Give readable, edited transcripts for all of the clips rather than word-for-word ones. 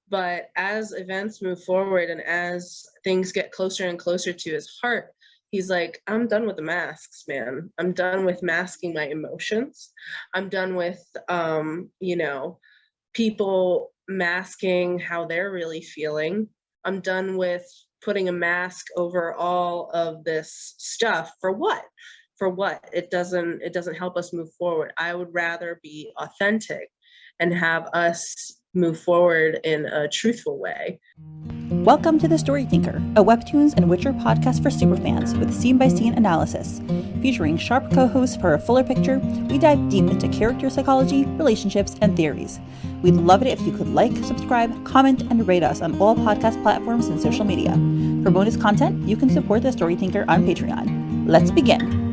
But as events move forward and as things get closer and closer to his heart, he's like, I'm done with the masks, man. I'm done with masking my emotions. I'm done with, people masking how they're really feeling. I'm done with putting a mask over all of this stuff. For what? For what? It doesn't help us move forward. I would rather be authentic and have us move forward in a truthful way. Welcome to The Story Thinker, a Webtoons and Witcher podcast for superfans with scene-by-scene analysis. Featuring sharp co-hosts for a fuller picture, we dive deep into character psychology, relationships, and theories. We'd love it if you could like, subscribe, comment, and rate us on all podcast platforms and social media. For bonus content, you can support The Story Thinker on Patreon. Let's begin.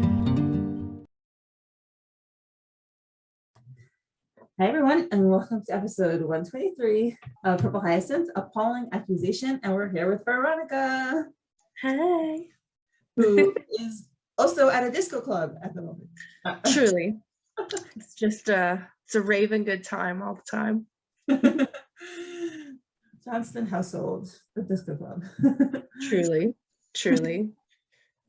Hi everyone, and welcome to episode 123 of Purple Hyacinth, Appalling, Accusation, and we're here with Veronica. Hey. Who is also at a disco club at the moment. Truly. It's just it's a raving good time all the time. Johnston household, the disco club. Truly.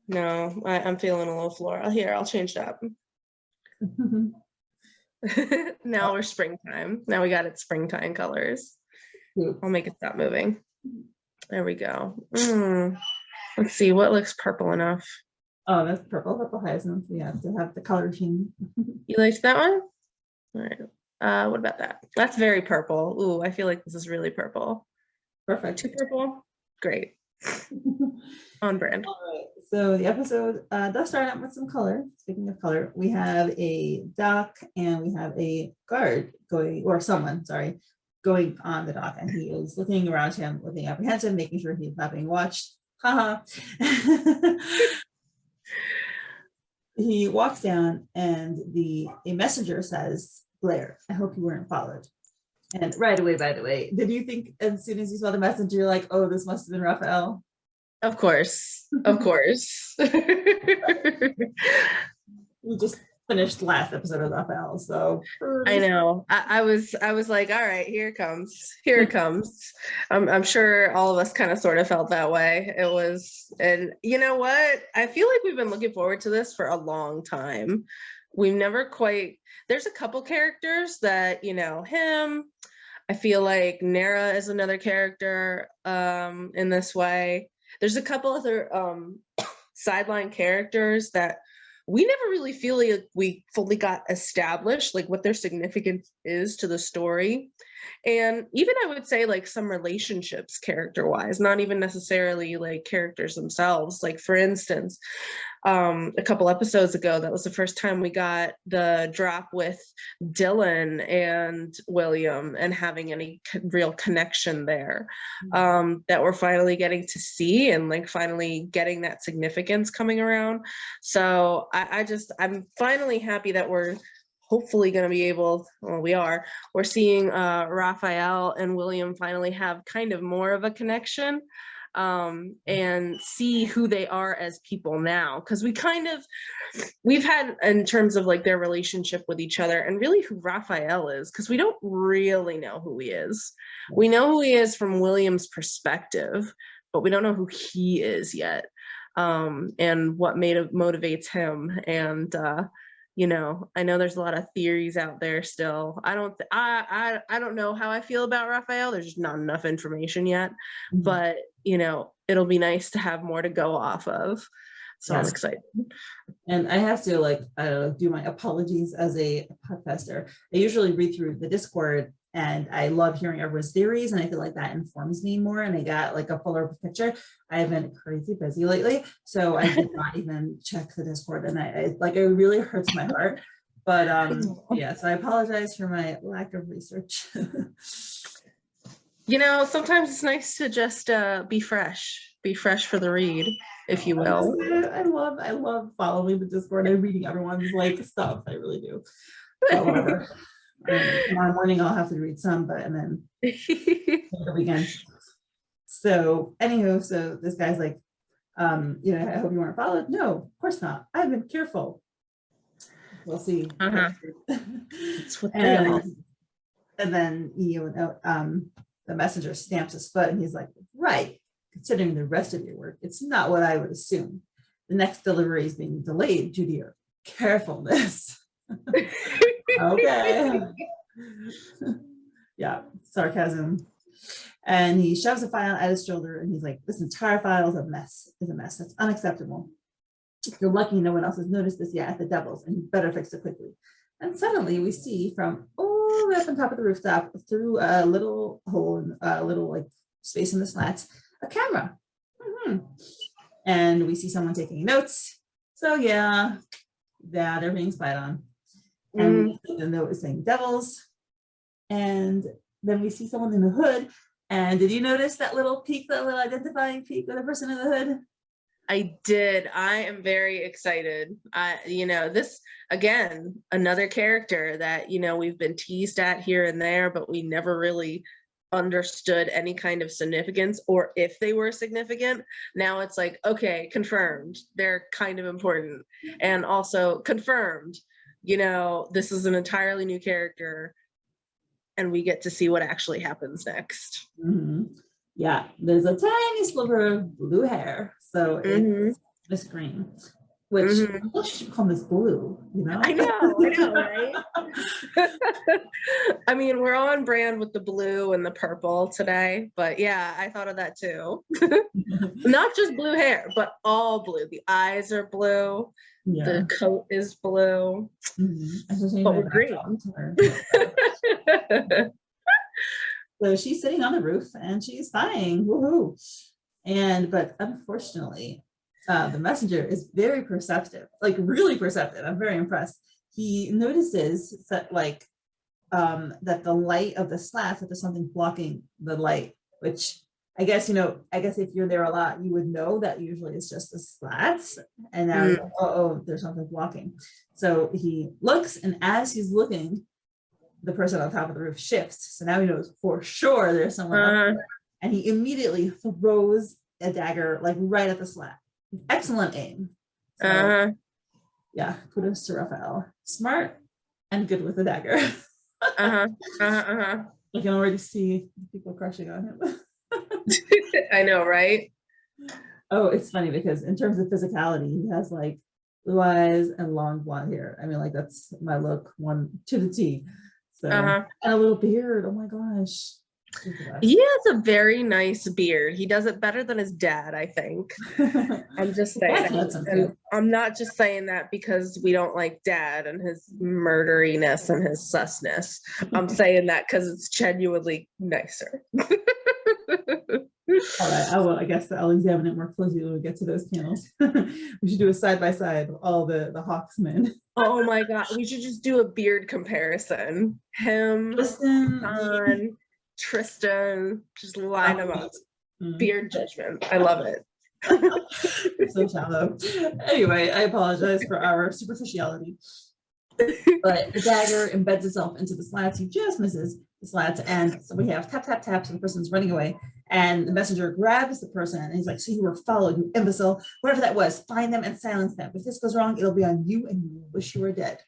No, I'm feeling a little floral. Here, I'll change that. Now we're springtime. Now we got it springtime colors. I'll make it stop moving. There we go. Let's see what looks purple enough. Oh, that's purple hyacinth. We have to have the color scheme. You liked that one? All right. What about that? That's very purple. Ooh, I feel like this is really purple. Perfect. Too purple? Great. On brand. All right. So the episode does start out with some color. Speaking of color, we have a dock and we have a guard going on the dock, and he is looking around him, looking apprehensive, making sure he's not being watched. Haha. He walks down and a messenger says, "Blair, I hope you weren't followed." And right away, by the way, did you think as soon as you saw the messenger, you're like, oh, this must have been Rafael? Of course. We just finished last episode of Rafael, so I know. I was like, all right, here it comes. I'm sure all of us kind of sort of felt that way. It was, and you know what? I feel like we've been looking forward to this for a long time. We've never quite. There's a couple characters that him. I feel like Nara is another character in this way. There's a couple other sideline characters that we never really feel like we fully got established, like what their significance is to the story. And even I would say like some relationships character-wise, not even necessarily like characters themselves. Like for instance, a couple episodes ago, that was the first time we got the drop with Dylan and William and having any real connection there, that we're finally getting to see and like finally getting that significance coming around. So I'm finally happy that we're hopefully going to be able, we're seeing Rafael and William finally have kind of more of a connection. And see who they are as people now, because we've had in terms of like their relationship with each other and really who Rafael is, because we don't really know who he is. We know who he is from William's perspective, but we don't know who he is yet, and what motivates him. And I know there's a lot of theories out there still. I don't know how I feel about Rafael. There's just not enough information yet, but it'll be nice to have more to go off of. So yes. I'm excited. And I have to do my apologies as a podcaster. I usually read through the Discord and I love hearing everyone's theories, and I feel like that informs me more, and I got like a fuller picture. I have been crazy busy lately, so I did not even check the Discord, and it really hurts my heart. But so I apologize for my lack of research. Sometimes it's nice to just be fresh for the read, if you will. I love following the Discord and reading everyone's stuff. I really do. But whatever. Tomorrow morning I'll have to read some, and then the weekend. So anywho, so this guy's like, I hope you weren't followed. No, of course not. I've been careful. We'll see. That's what they are. And then the messenger stamps his foot and he's like, right, considering the rest of your work, it's not what I would assume. The next delivery is being delayed due to your carefulness. Okay. Yeah, sarcasm. And he shoves a file at his shoulder and he's like, this entire file is a mess. That's unacceptable. You're lucky no one else has noticed this yet at the Devils, and you better fix it quickly. And suddenly we see from all the way up on top of the rooftop through a little hole, a little like space in the slats, a camera. And we see someone taking notes. So yeah, they're being spied on. And we see the note is saying Devils. And then we see someone in the hood. And did you notice that little peak, that little identifying peak of the person in the hood? I did. I am very excited. This, again, another character that, we've been teased at here and there, but we never really understood any kind of significance, or if they were significant. Now it's like, okay, confirmed. They're kind of important. And also confirmed, this is an entirely new character and we get to see what actually happens next. Yeah, there's a tiny sliver of blue hair. So it's Miss Green, which should call Miss Blue, I know, right? I mean, we're on brand with the blue and the purple today, but yeah, I thought of that too. Not just blue hair, but all blue. The eyes are blue. Yeah. The coat is blue. But we're green. So she's sitting on the roof and she's spying. Woohoo! But unfortunately, the messenger is very perceptive, like really perceptive. I'm very impressed. He notices that that the light of the slats, that there's something blocking the light, which I guess if you're there a lot, you would know that usually it's just the slats. And now there's something blocking. So he looks, and as he's looking, the person on top of the roof shifts. So now he knows for sure there's someone up there. And he immediately throws a dagger right at the slat. Excellent aim. So, yeah, kudos to Rafael. Smart and good with the dagger. I can already see people crushing on him. I know, right? Oh, it's funny because in terms of physicality, he has blue eyes and long blonde hair. I mean, that's my look, one to the T. So, and a little beard. Oh my gosh. He has a very nice beard. He does it better than his dad, I think. I'm just saying. I'm not just saying that because we don't like dad and his murderiness and his susness. I'm saying that because it's genuinely nicer. All right. I guess I'll examine it more closely when we get to those panels. We should do a side by side of all the Hawksmen. Oh my God. We should just do a beard comparison. Him, Tristan, just line them up. Beard judgment. I love it. So shallow. Anyway, I apologize for our superficiality. But the dagger embeds itself into the slats. He just misses the slats. And so we have tap, tap, tap. So the person's running away. And the messenger grabs the person and he's like, so you were followed, you imbecile. Whatever that was, find them and silence them. If this goes wrong, it'll be on you and you wish you were dead.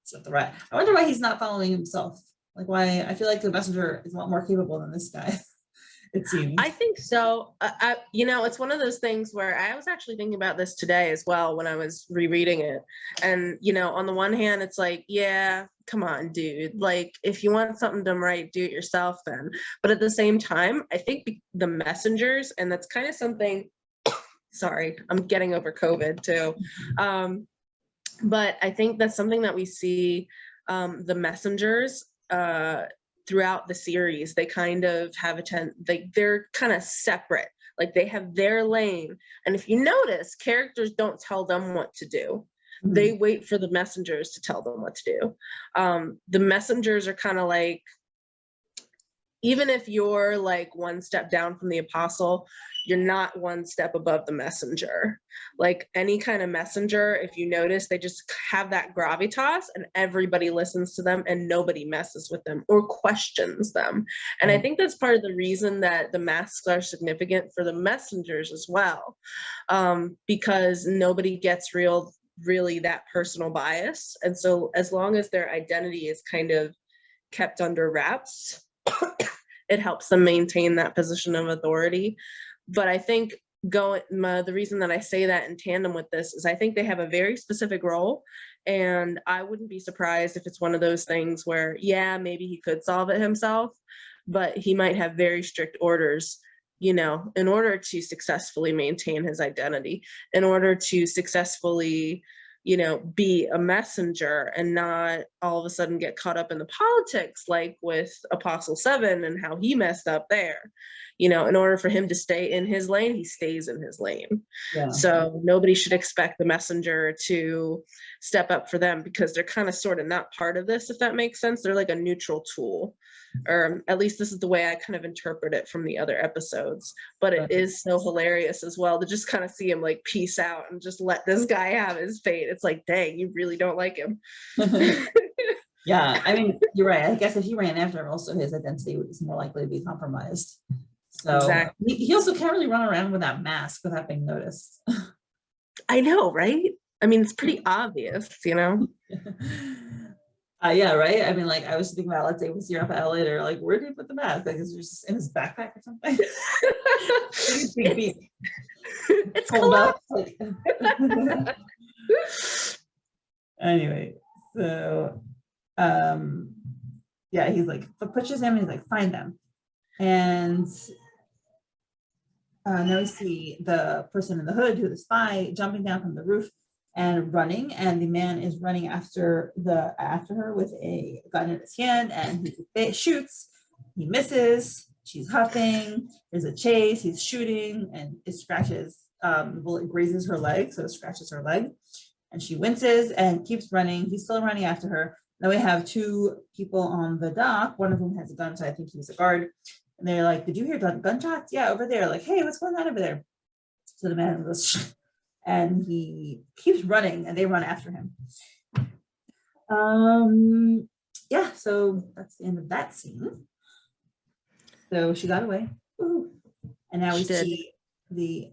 So the rat. I wonder why he's not following himself. Why I feel like the messenger is a lot more capable than this guy. It seems. I think so. It's one of those things where I was actually thinking about this today as well when I was rereading it. And, on the one hand, it's like, yeah, come on, dude. If you want something done right, do it yourself then. But at the same time, I think the messengers, and that's kind of something, sorry, I'm getting over COVID too. But I think that's something that we see the messengers throughout the series. They kind of have they're kind of separate. They have their lane. And if you notice, characters don't tell them what to do. They wait for the messengers to tell them what to do. The messengers are kind of even if you're one step down from the apostle, you're not one step above the messenger. Any kind of messenger, if you notice, they just have that gravitas and everybody listens to them and nobody messes with them or questions them. And I think that's part of the reason that the masks are significant for the messengers as well, because nobody gets really that personal bias. And so as long as their identity is kind of kept under wraps. It helps them maintain that position of authority. But I think the reason that I say that in tandem with this is I think they have a very specific role, and I wouldn't be surprised if it's one of those things where, yeah, maybe he could solve it himself, but he might have very strict orders, you know, in order to successfully maintain his identity, in order to successfully, you know, be a messenger and not all of a sudden get caught up in the politics, like with Apostle 7 and how he messed up there. You know, in order for him to stay in his lane, he stays in his lane. Yeah. So nobody should expect the messenger to step up for them, because they're kind of sort of not part of this, if that makes sense. They're like a neutral tool, or at least this is the way I kind of interpret it from the other episodes. But it is so hilarious as well to just kind of see him like peace out and just let this guy have his fate. It's like, dang, you really don't like him. Yeah, I mean, you're right. I guess if he ran after him, also his identity was more likely to be compromised. So Exactly. he also can't really run around with that mask without being noticed. I know, right? I mean, it's pretty obvious, you know? Yeah, right. I mean, like, I was thinking about, let's say we see Rafael later, like, where did he put the mask? Like, is it just in his backpack or something? It's close. Like, anyway, so yeah, he's like, pushes him and he's like, find them. And now we see the person in the hood, who's the spy, jumping down from the roof and running, and the man is running after her with a gun in his hand, and he shoots. He misses. She's huffing. There's a chase. He's shooting, and it scratches. The bullet grazes her leg, so it scratches her leg, and she winces and keeps running. He's still running after her. Then we have two people on the dock. One of them has a gun, so I think he's a guard. And they're like, "Did you hear gunshots? Yeah, over there." Like, "Hey, what's going on over there?" So the man goes, "Shh," and he keeps running, and they run after him. Yeah, so that's the end of that scene. So she got away. Woo. And now we see the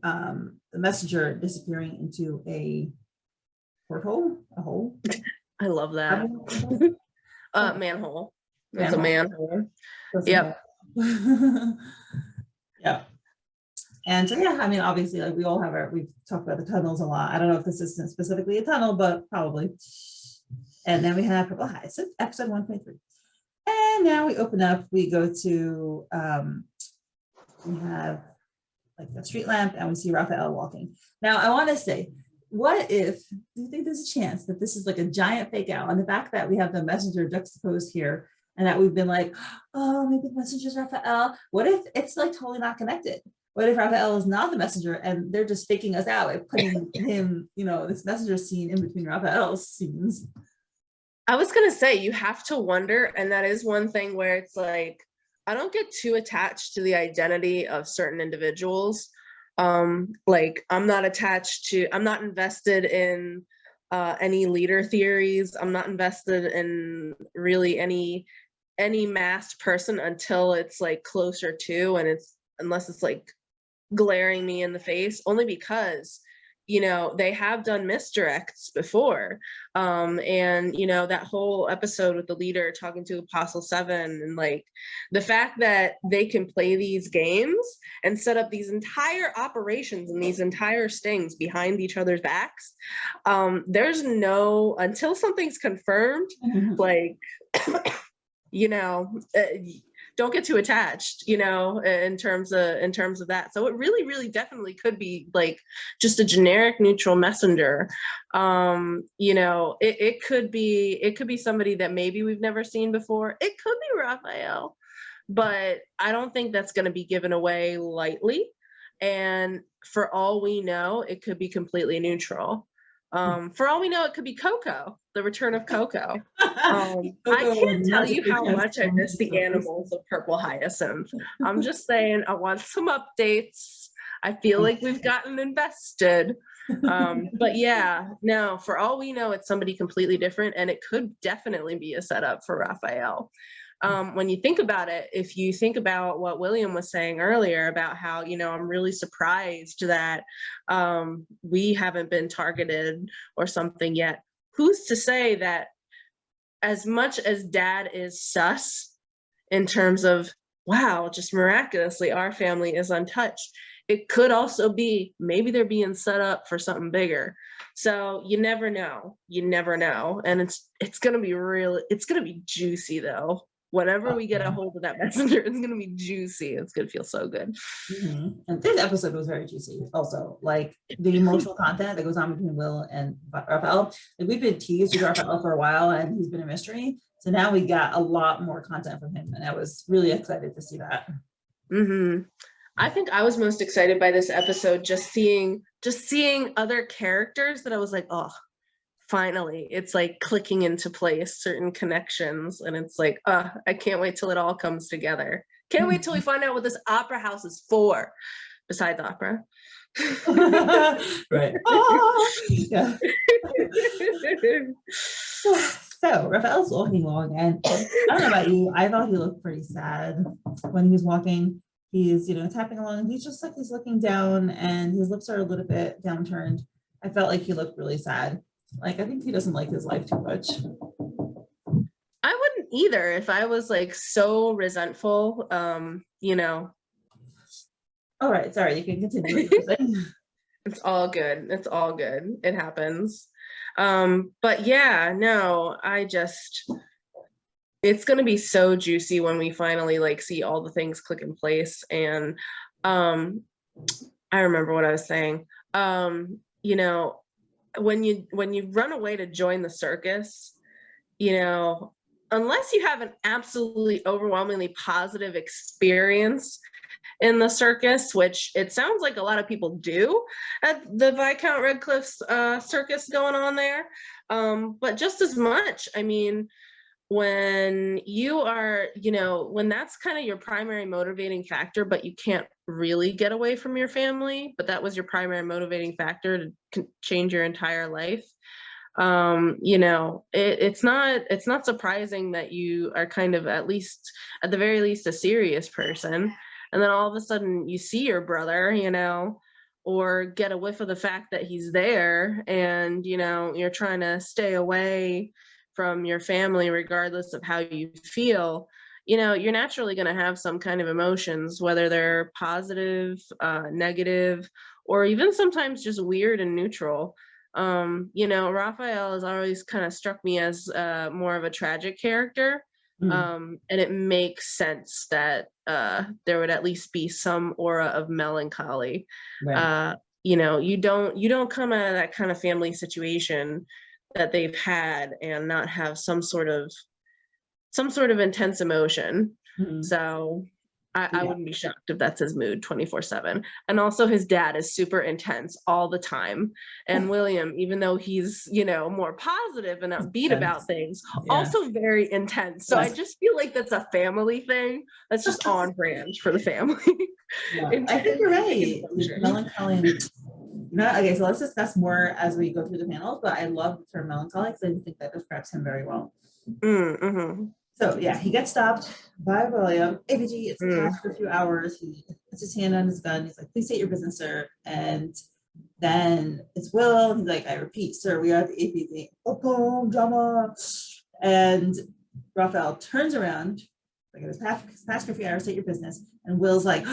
messenger disappearing into a porthole, a hole. I love that. Manhole. It's a manhole. Yep. Yeah. And so, yeah, I mean, obviously, like, we all have we've talked about the tunnels a lot. I don't know if this isn't specifically a tunnel, but probably. And then we have Purple Hyacinth, episode 1.3. And now we open up, we go to, we have like a street lamp, and we see Rafael walking. Now, I want to say, what if, do you think there's a chance that this is like a giant fake out? On the back that we have the messenger juxtaposed here, and that we've been like, oh, maybe the messenger's Rafael. What if it's like totally not connected? What if Rafael is not the messenger and they're just faking us out by putting him, you know, this messenger scene in between Rafael's scenes? I was going to say, you have to wonder, and that is one thing where it's like, I don't get too attached to the identity of certain individuals. Like, I'm not invested in any leader theories. I'm not invested in really any masked person until it's like closer to, and unless it's like glaring me in the face, only because, you know, they have done misdirects before. And, you know, that whole episode with the leader talking to Apostle 7, and like the fact that they can play these games and set up these entire operations and these entire stings behind each other's backs. There's no, until something's confirmed, like, you know, don't get too attached, you know, in terms of that. So it really definitely could be like just a generic neutral messenger. You know, it could be somebody that maybe we've never seen before. It could be Rafael, but I don't think that's going to be given away lightly. And for all we know, it could be completely neutral. For all we know, it could be Coco, the return of Coco. I can't tell you how much I miss the animals of Purple Hyacinth. I'm just saying, I want some updates. I feel like we've gotten invested. But yeah, no, for all we know, it's somebody completely different, and it could definitely be a setup for Rafael. When you think about it, if you think about what William was saying earlier about how, you know, I'm really surprised that we haven't been targeted or something yet. Who's to say that as much as dad is sus in terms of, wow, just miraculously our family is untouched, it could also be maybe they're being set up for something bigger. So you never know. And it's gonna be juicy though. Whenever we get a hold of that messenger, it's gonna be juicy. It's gonna feel so good. Mm-hmm. And this episode was very juicy also, like the emotional content that goes on between Will and Rafael. Like, we've been teased with Rafael for a while and he's been a mystery, so now we got a lot more content from him, and I was really excited to see that. Mm-hmm. I think I was most excited by this episode, just seeing other characters that I was like, oh, finally, it's like clicking into place, certain connections, and it's like, I can't wait till it all comes together. Can't wait till we find out what this opera house is for, besides opera. Right. Yeah. So Rafael's walking along, and I don't know about you, I thought he looked pretty sad when he was walking. He's, tapping along, and he's just like, he's looking down, and his lips are a little bit downturned. I felt like he looked really sad. Like, I think he doesn't like his life too much. I wouldn't either if I was like so resentful, All right, sorry, you can continue. It's all good. It happens. But yeah, no, it's going to be so juicy when we finally like see all the things click in place. And I remember what I was saying. When you run away to join the circus, unless you have an absolutely overwhelmingly positive experience in the circus, which it sounds like a lot of people do at the Viscount Redcliffe's circus going on there, but just as much, I mean, when you are, when that's kind of your primary motivating factor, but you can't really get away from your family, but that was your primary motivating factor to change your entire life, it's not surprising that you are kind of, at the very least, a serious person, and then all of a sudden you see your brother, or get a whiff of the fact that he's there, and you're trying to stay away from your family regardless of how you feel. You're naturally going to have some kind of emotions, whether they're positive, negative, or even sometimes just weird and neutral. Rafael has always kind of struck me as more of a tragic character. And it makes sense that there would at least be some aura of melancholy. Right. You don't come out of that kind of family situation that they've had and not have some sort of intense emotion. Mm-hmm. So I wouldn't be shocked if that's his mood 24/7. And also his dad is super intense all the time. And William, even though he's, more positive and upbeat about things, also very intense. So I just feel like that's a family thing. That's just on brand for the family. I think you're right. Melancholy. Okay, so let's discuss more as we go through the panels, but I love the term melancholy because I think that describes him very well. Mm-hmm. So yeah, he gets stopped by William. ABG, it's past for a few hours. He puts his hand on his gun. He's like, please state your business, sir. And then it's Will. He's like, I repeat, sir, we are at the APC. Oh, boom, drama. And Rafael turns around, like, it was past for a few hours, state your business. And Will's like,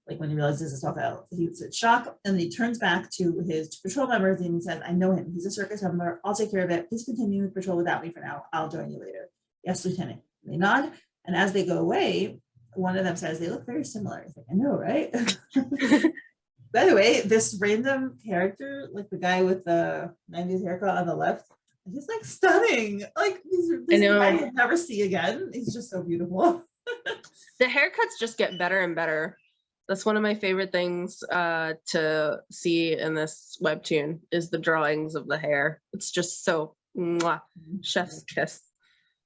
like, when he realizes it's Rafael, he's in shock, and then he turns back to his patrol members and he says, I know him. He's a circus member. I'll take care of it. Please continue with patrol without me for now. I'll join you later. Yes, Lieutenant. They nod, and as they go away, one of them says, they look very similar. I think, I know, right? By the way, this random character, like the guy with the 90s haircut on the left, he's like stunning. Like, this guy you'll never see again. He's just so beautiful. The haircuts just get better and better. That's one of my favorite things to see in this webtoon is the drawings of the hair. It's just so mwah, chef's kiss.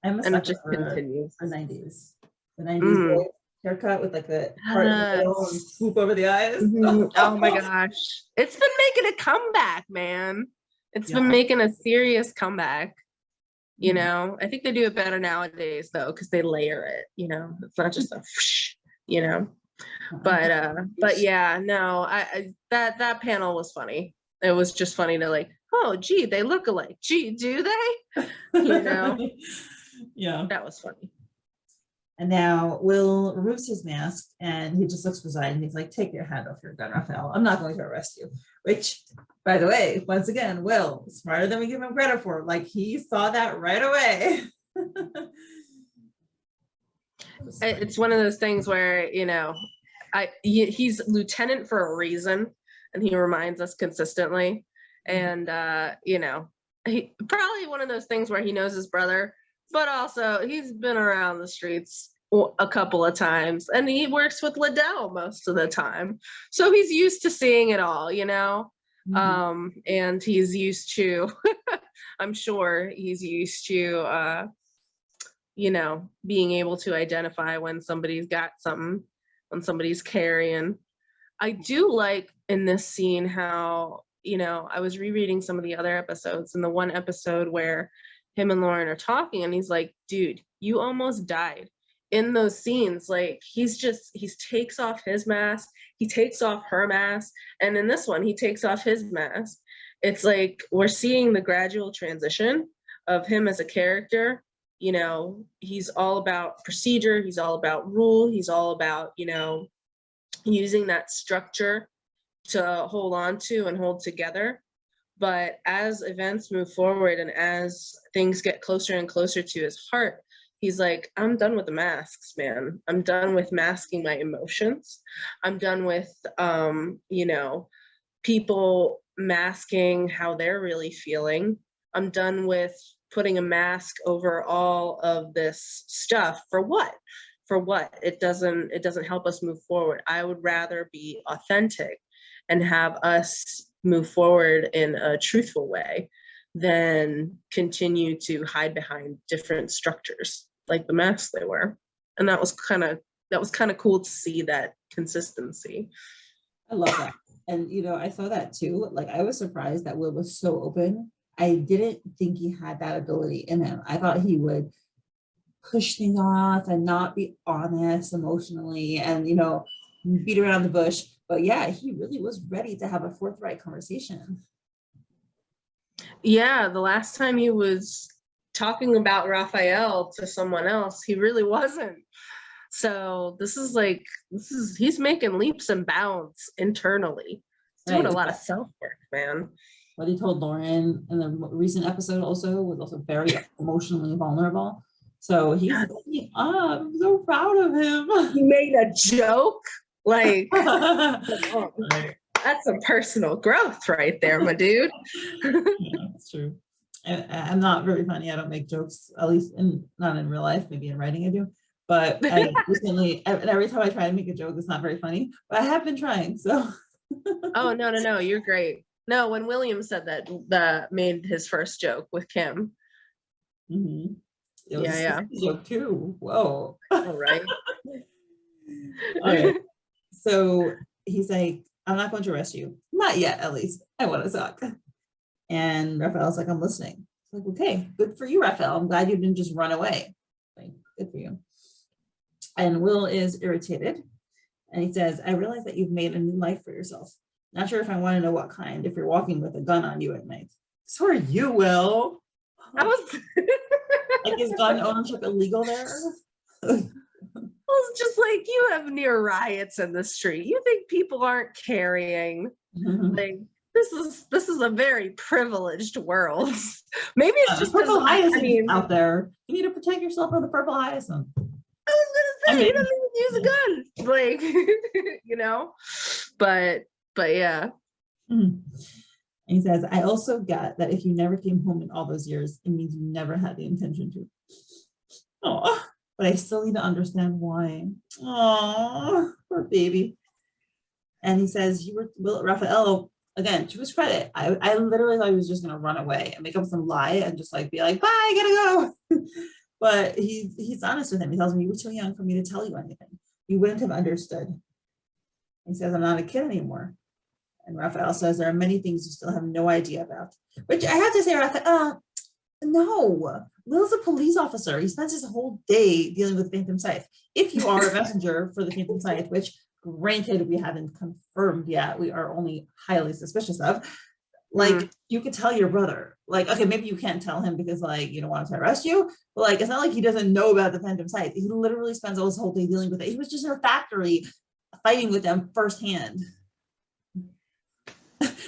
And it just continues. The 90s. The 90s haircut with like the part in the middle and swoop over the eyes. Mm-hmm. Oh my gosh. It's been making a comeback, man. It's been making a serious comeback. I think they do it better nowadays though, because they layer it, it's not just a whoosh, but yeah, no, that panel was funny. It was just funny to like, oh gee, they look alike. Gee, do they? Yeah. That was funny. And now Will removes his mask and he just looks beside and he's like, take your hand off your gun, Rafael. I'm not going to arrest you. Which, by the way, once again, Will, smarter than we give him credit for. Like, he saw that right away. It's one of those things where, you know, he's lieutenant for a reason, and he reminds us consistently. And, you know, he probably one of those things where he knows his brother, but also he's been around the streets a couple of times, and he works with Liddell most of the time. So he's used to seeing it all, you know? And he's used to, I'm sure he's used to, you know, being able to identify when somebody's got something, when somebody's carrying. I do like in this scene how, you know, I was rereading some of the other episodes, and the one episode where him and Lauren are talking and he's like, dude, you almost died. In those scenes, like, he takes off his mask, he takes off her mask, and in this one he takes off his mask. It's like we're seeing the gradual transition of him as a character. You know, he's all about procedure, he's all about rule, he's all about, you know, using that structure to hold on to and hold together. But as events move forward and as things get closer and closer to his heart, he's like, I'm done with the masks, man. I'm done with masking my emotions. I'm done with, you know, people masking how they're really feeling. I'm done with putting a mask over all of this stuff. For what? For what? It doesn't help us move forward. I would rather be authentic and have us move forward in a truthful way than continue to hide behind different structures like the masks they wear. And that was kind of cool to see that consistency. I love that. And, you know, I saw that too. Like, I was surprised that Will was so open. I didn't think he had that ability in him. I thought he would push things off and not be honest emotionally and, you know, beat around the bush. But yeah, he really was ready to have a forthright conversation. Yeah, the last time he was talking about Rafael to someone else, he really wasn't. So he's making leaps and bounds internally. He's doing a lot of self-work, man. What he told Lauren in the recent episode also was also very emotionally vulnerable. So he's like, I'm so proud of him. He made a joke. Like, that's some personal growth right there, my dude. Yeah, that's true. I'm not very funny. I don't make jokes, at least not in real life. Maybe in writing I do. But I recently, and every time I try to make a joke, it's not very funny. But I have been trying, so. Oh, no, you're great. No, when William said that made his first joke with Kim. Mm-hmm. It was yeah. a joke too. Whoa. All right. All right. So he's like, I'm not going to arrest you. Not yet, at least. I want to talk. And Rafael's like, I'm listening. It's like, okay, good for you, Rafael. I'm glad you didn't just run away. Like, good for you. And Will is irritated. And he says, I realize that you've made a new life for yourself. Not sure if I want to know what kind, if you're walking with a gun on you at night. So are you, Will. I was like, is gun ownership illegal there? It's just like, you have near riots in the street. You think people aren't carrying? Like, this is a very privileged world. Maybe it's just purple hyacinth out there. You need to protect yourself from the purple hyacinth. I was gonna say, you don't even use a gun, like, you know. But yeah. And he says, I also get that if you never came home in all those years, it means you never had the intention to. Oh, but I still need to understand why. Oh, poor baby. And he says, Rafael, again, to his credit, I literally thought he was just going to run away and make up some lie and just like be like, bye, I gotta go. But he's honest with him. He tells him, you were too young for me to tell you anything. You wouldn't have understood. He says, I'm not a kid anymore. And Rafael says, there are many things you still have no idea about. Which I have to say, Rafael, no. Will's a police officer. He spends his whole day dealing with Phantom Scythe. If you are a messenger for the Phantom Scythe, which granted we haven't confirmed yet, we are only highly suspicious of, Like you could tell your brother, like, okay, maybe you can't tell him because like you don't want him to arrest you, but like it's not like he doesn't know about the Phantom Sight. He literally spends all his whole day dealing with it. He was just in a factory fighting with them firsthand.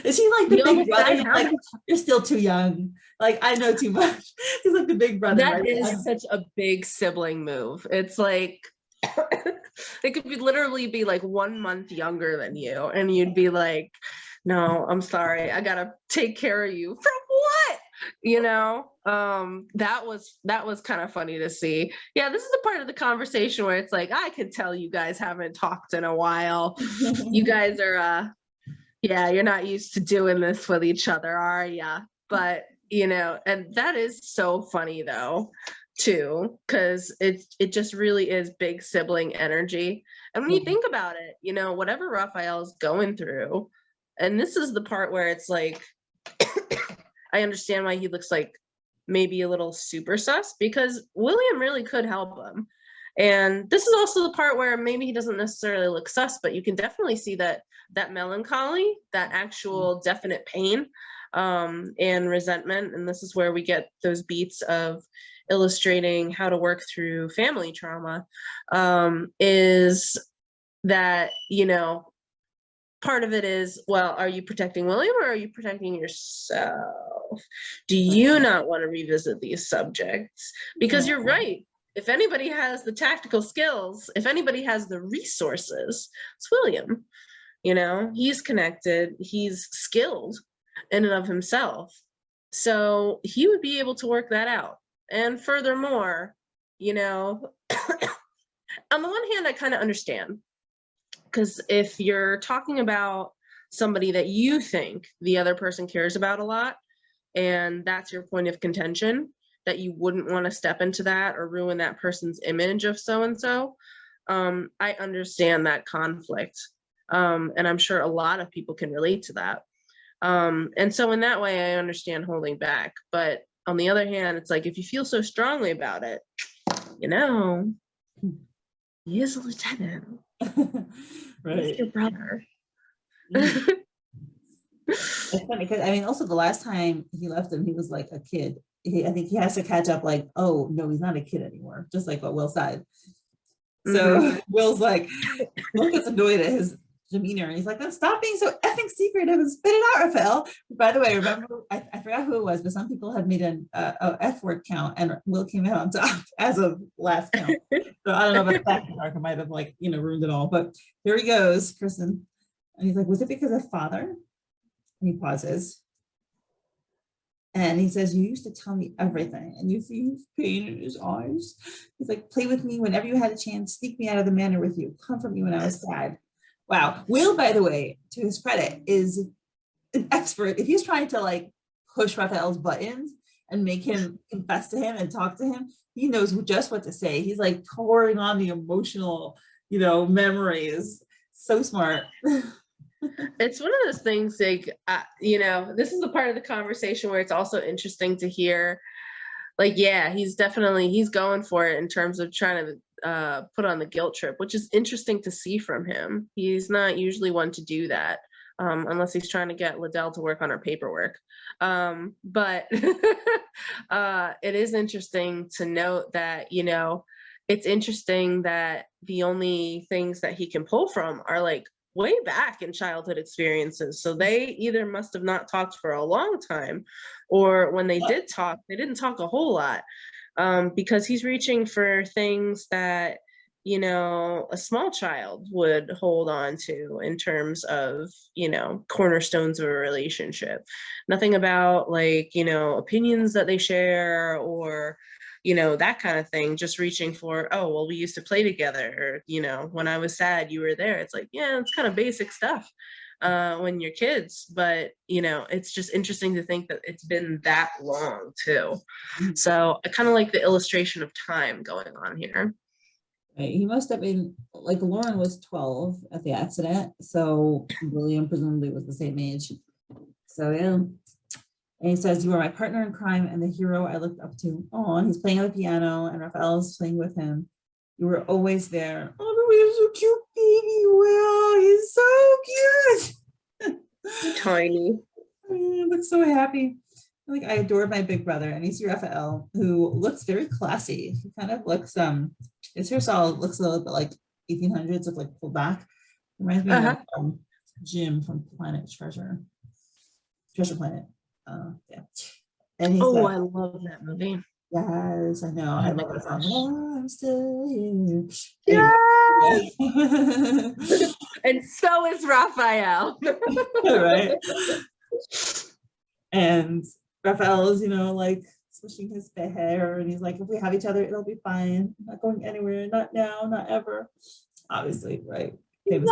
Is he like the big brother? Like, you're still too young. Like, I know too much. He's like the big brother. That is such a big sibling move. It's like it could be literally be like 1 month younger than you, and you'd be like, no, I'm sorry, I gotta take care of you. From what? You know, that was kind of funny to see. Yeah, this is the part of the conversation where it's like, I could tell you guys haven't talked in a while. You guys are yeah, you're not used to doing this with each other, are ya? But you know, and that is so funny though, too, because it just really is big sibling energy. And when you think about it, you know, whatever Rafael's going through, and this is the part where it's like, I understand why he looks like maybe a little super sus, because William really could help him. And this is also the part where maybe he doesn't necessarily look sus, but you can definitely see that melancholy, that actual definite pain, and resentment. And this is where we get those beats of illustrating how to work through family trauma, is that, you know, part of it is, well, are you protecting William or are you protecting yourself? Do you not want to revisit these subjects? Because you're right. If anybody has the tactical skills, if anybody has the resources, it's William. You know, he's connected, he's skilled in and of himself. So he would be able to work that out. And furthermore, you know, on the one hand, I kind of understand, because if you're talking about somebody that you think the other person cares about a lot, and that's your point of contention, that you wouldn't want to step into that or ruin that person's image of so-and-so, I understand that conflict. And I'm sure a lot of people can relate to that. And so in that way, I understand holding back. But on the other hand, it's like, if you feel so strongly about it, you know, he is a lieutenant. Right. He's your brother. It's funny because I mean, also the last time he left him, he was like a kid. I think he has to catch up, like, oh no, he's not a kid anymore, just like what Will said. So Will's like, Will gets annoyed at his demeanor, and he's like, then stop being so effing secretive and spit it out, Rafael. By the way, remember, I forgot who it was, but some people had made an F word count, and Will came out on top as of last count. So I don't know about that arc. I might have, like, you know, ruined it all. But here he goes, Kristen, and he's like, was it because of father? And he pauses. And he says, you used to tell me everything. And you see his pain in his eyes. He's like, play with me whenever you had a chance, sneak me out of the manor with you, comfort me when I was sad. Wow. Will, by the way, to his credit, is an expert. If he's trying to like push Rafael's buttons and make him confess to him and talk to him, he knows just what to say. He's like pouring on the emotional, you know, memories. So smart. It's one of those things, like, you know, this is the part of the conversation where it's also interesting to hear, like, yeah, he's going for it in terms of trying to put on the guilt trip, which is interesting to see from him. He's not usually one to do that, unless he's trying to get Liddell to work on her paperwork. But it is interesting to note that, you know, it's interesting that the only things that he can pull from are like way back in childhood experiences. So they either must have not talked for a long time, or when they did talk, they didn't talk a whole lot, because he's reaching for things that, you know, a small child would hold on to in terms of, you know, cornerstones of a relationship. Nothing about, like, you know, opinions that they share or, you know, that kind of thing, just reaching for, oh, well, we used to play together, or, you know, when I was sad, you were there. It's like, yeah, it's kind of basic stuff when you're kids, but, you know, it's just interesting to think that it's been that long too. So I kind of like the illustration of time going on here. Right. He must have been, like, Lauren was 12 at the accident, so William presumably was the same age. So yeah. And he says, you were my partner in crime and the hero I looked up to. Oh, and he's playing on the piano and Rafael's playing with him. You were always there. Oh, he's so cute, baby Will. He's so cute. Tiny. But so happy. Like I adore my big brother, and you see Rafael, who looks very classy. He kind of looks his hairstyle looks a little bit like 1800s, with like pulled back. Reminds me of Jim from Treasure Planet. Yeah. And he's Oh, I love that movie. Yes, I know. I love that song. Oh, I'm still here. Yes! Anyway. And so is Rafael. Right. And Rafael is, like swishing his hair, and he's like, if we have each other, it'll be fine. I'm not going anywhere, not now, not ever. Obviously, right? Famous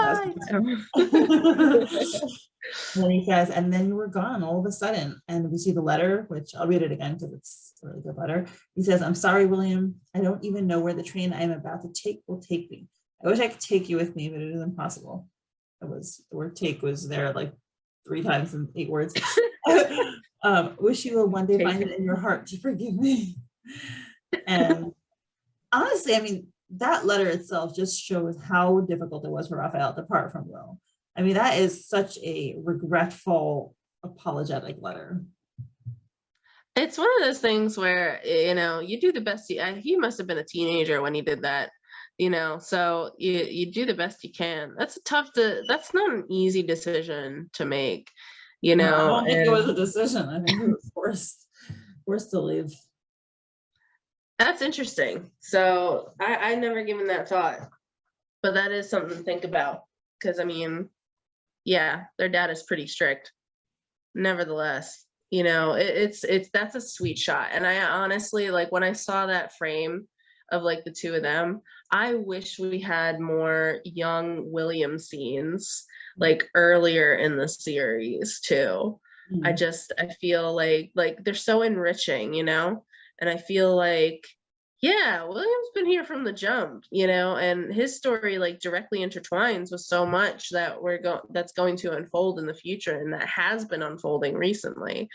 when he says, and then you were gone all of a sudden. And we see the letter, which I'll read it again because it's a really good letter. He says, I'm sorry, William. I don't even know where the train I am about to take will take me. I wish I could take you with me, but it is impossible. The word take was there like 3 times in 8 words. Wish you will one day find it in your heart to forgive me. And honestly, I mean, that letter itself just shows how difficult it was for Rafael to part from Will. I mean, that is such a regretful, apologetic letter. It's one of those things where, you do the best. He must have been a teenager when he did that, so you do the best you can. That's that's not an easy decision to make, No, I don't think it was a decision. I think he was forced to leave. That's interesting. So I never given that thought, but that is something to think about. Because I mean, yeah, their dad is pretty strict. Nevertheless, that's a sweet shot. And I honestly, like, when I saw that frame of like the 2 of them, I wish we had more young William scenes like earlier in the series too. I feel like they're so enriching, and I feel like, yeah, William's been here from the jump, and his story like directly intertwines with so much that that's going to unfold in the future, and that has been unfolding recently.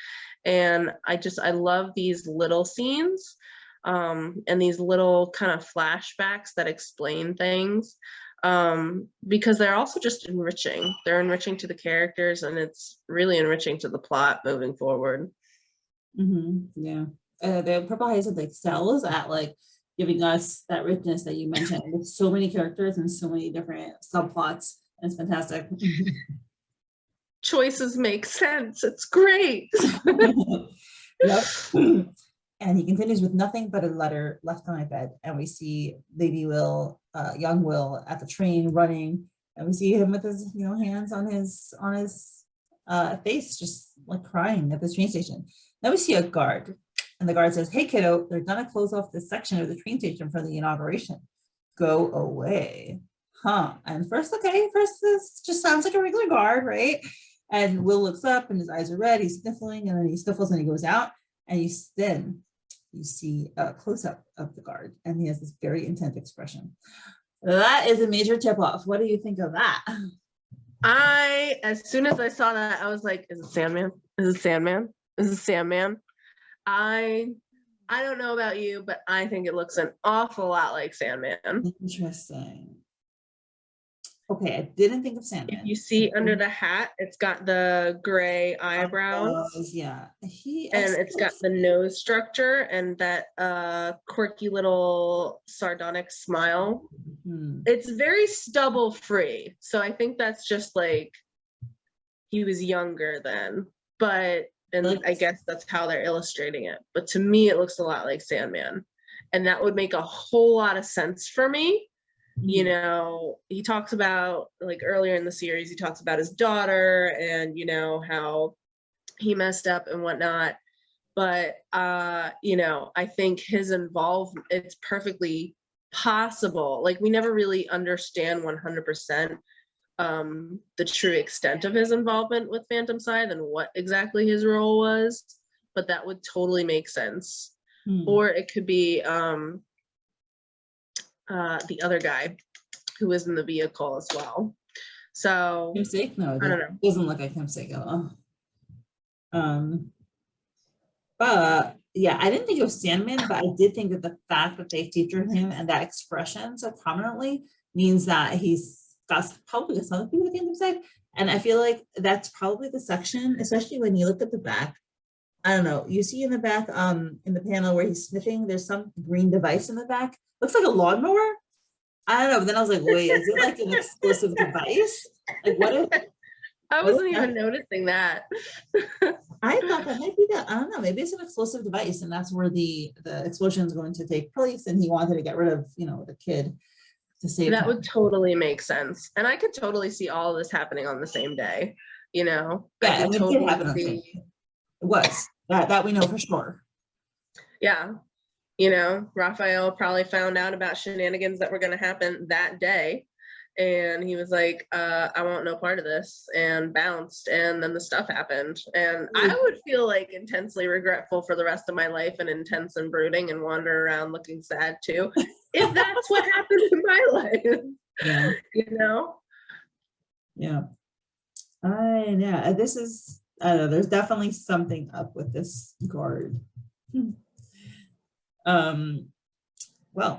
And I love these little scenes, and these little kind of flashbacks that explain things, because they're also just enriching. They're enriching to the characters, and it's really enriching to the plot moving forward. Yeah. The Purple Hyacinth excels at like giving us that richness that you mentioned, with so many characters and so many different subplots. It's fantastic. Choices make sense. It's great. Yep. And he continues with nothing but a letter left on my bed, and we see Lady Will, young Will, at the train running, and we see him with his hands on his face, just like crying at the train station. Then we see a guard. And the guard says, hey, kiddo, they're going to close off this section of the train station for the inauguration. Go away. And first this just sounds like a regular guard, right? And Will looks up and his eyes are red. He's sniffling, and then he sniffles and he goes out. And you see a close-up of the guard, and he has this very intent expression. That is a major tip-off. What do you think of that? As soon as I saw that, I was like, is it Sandman? Is it Sandman? Is it Sandman? I don't know about you, but I think it looks an awful lot like Sandman. Interesting. Okay, I didn't think of Sandman. If you see under the hat, it's got the gray eyebrows. Yeah. It's got the nose structure and that quirky little sardonic smile. It's very stubble free. So I think that's just like he was younger then. And I guess that's how they're illustrating it. But to me, it looks a lot like Sandman. And that would make a whole lot of sense for me. He talks about, like, earlier in the series, he talks about his daughter and, how he messed up and whatnot. But, I think his involvement, it's perfectly possible. Like, we never really understand 100% the true extent of his involvement with Phantom Scythe and what exactly his role was, but that would totally make sense. Or it could be the other guy who was in the vehicle as well. So No, I don't know. Doesn't look like Himsik at all. But yeah, I didn't think it was Sandman, but I did think that the fact that they featured him and that expression so prominently means that he's got probably something to do with the Phantom Scythe. And I feel like that's probably the section, especially when you look at the back. I don't know, you see in the back, in the panel where he's sniffing, there's some green device in the back. Looks like a lawnmower. I don't know, but then I was like, wait, is it like an explosive device? Like what if I what if wasn't even that- noticing that. I thought that might be that. I don't know, maybe it's an explosive device and that's where the explosion is going to take place and he wanted to get rid of, the kid to save That him. would totally make sense. And I could totally see all of this happening on the same day, I Yeah, could it did happen on the same day. It was. That we know for sure. Yeah. Rafael probably found out about shenanigans that were going to happen that day. And he was like, I want no part of this, and bounced. And then the stuff happened. And I would feel like intensely regretful for the rest of my life and intense and brooding and wander around looking sad too, if that's what happened in my life. Yeah. Yeah. Yeah. This is, I don't know, there's definitely something up with this guard. Well,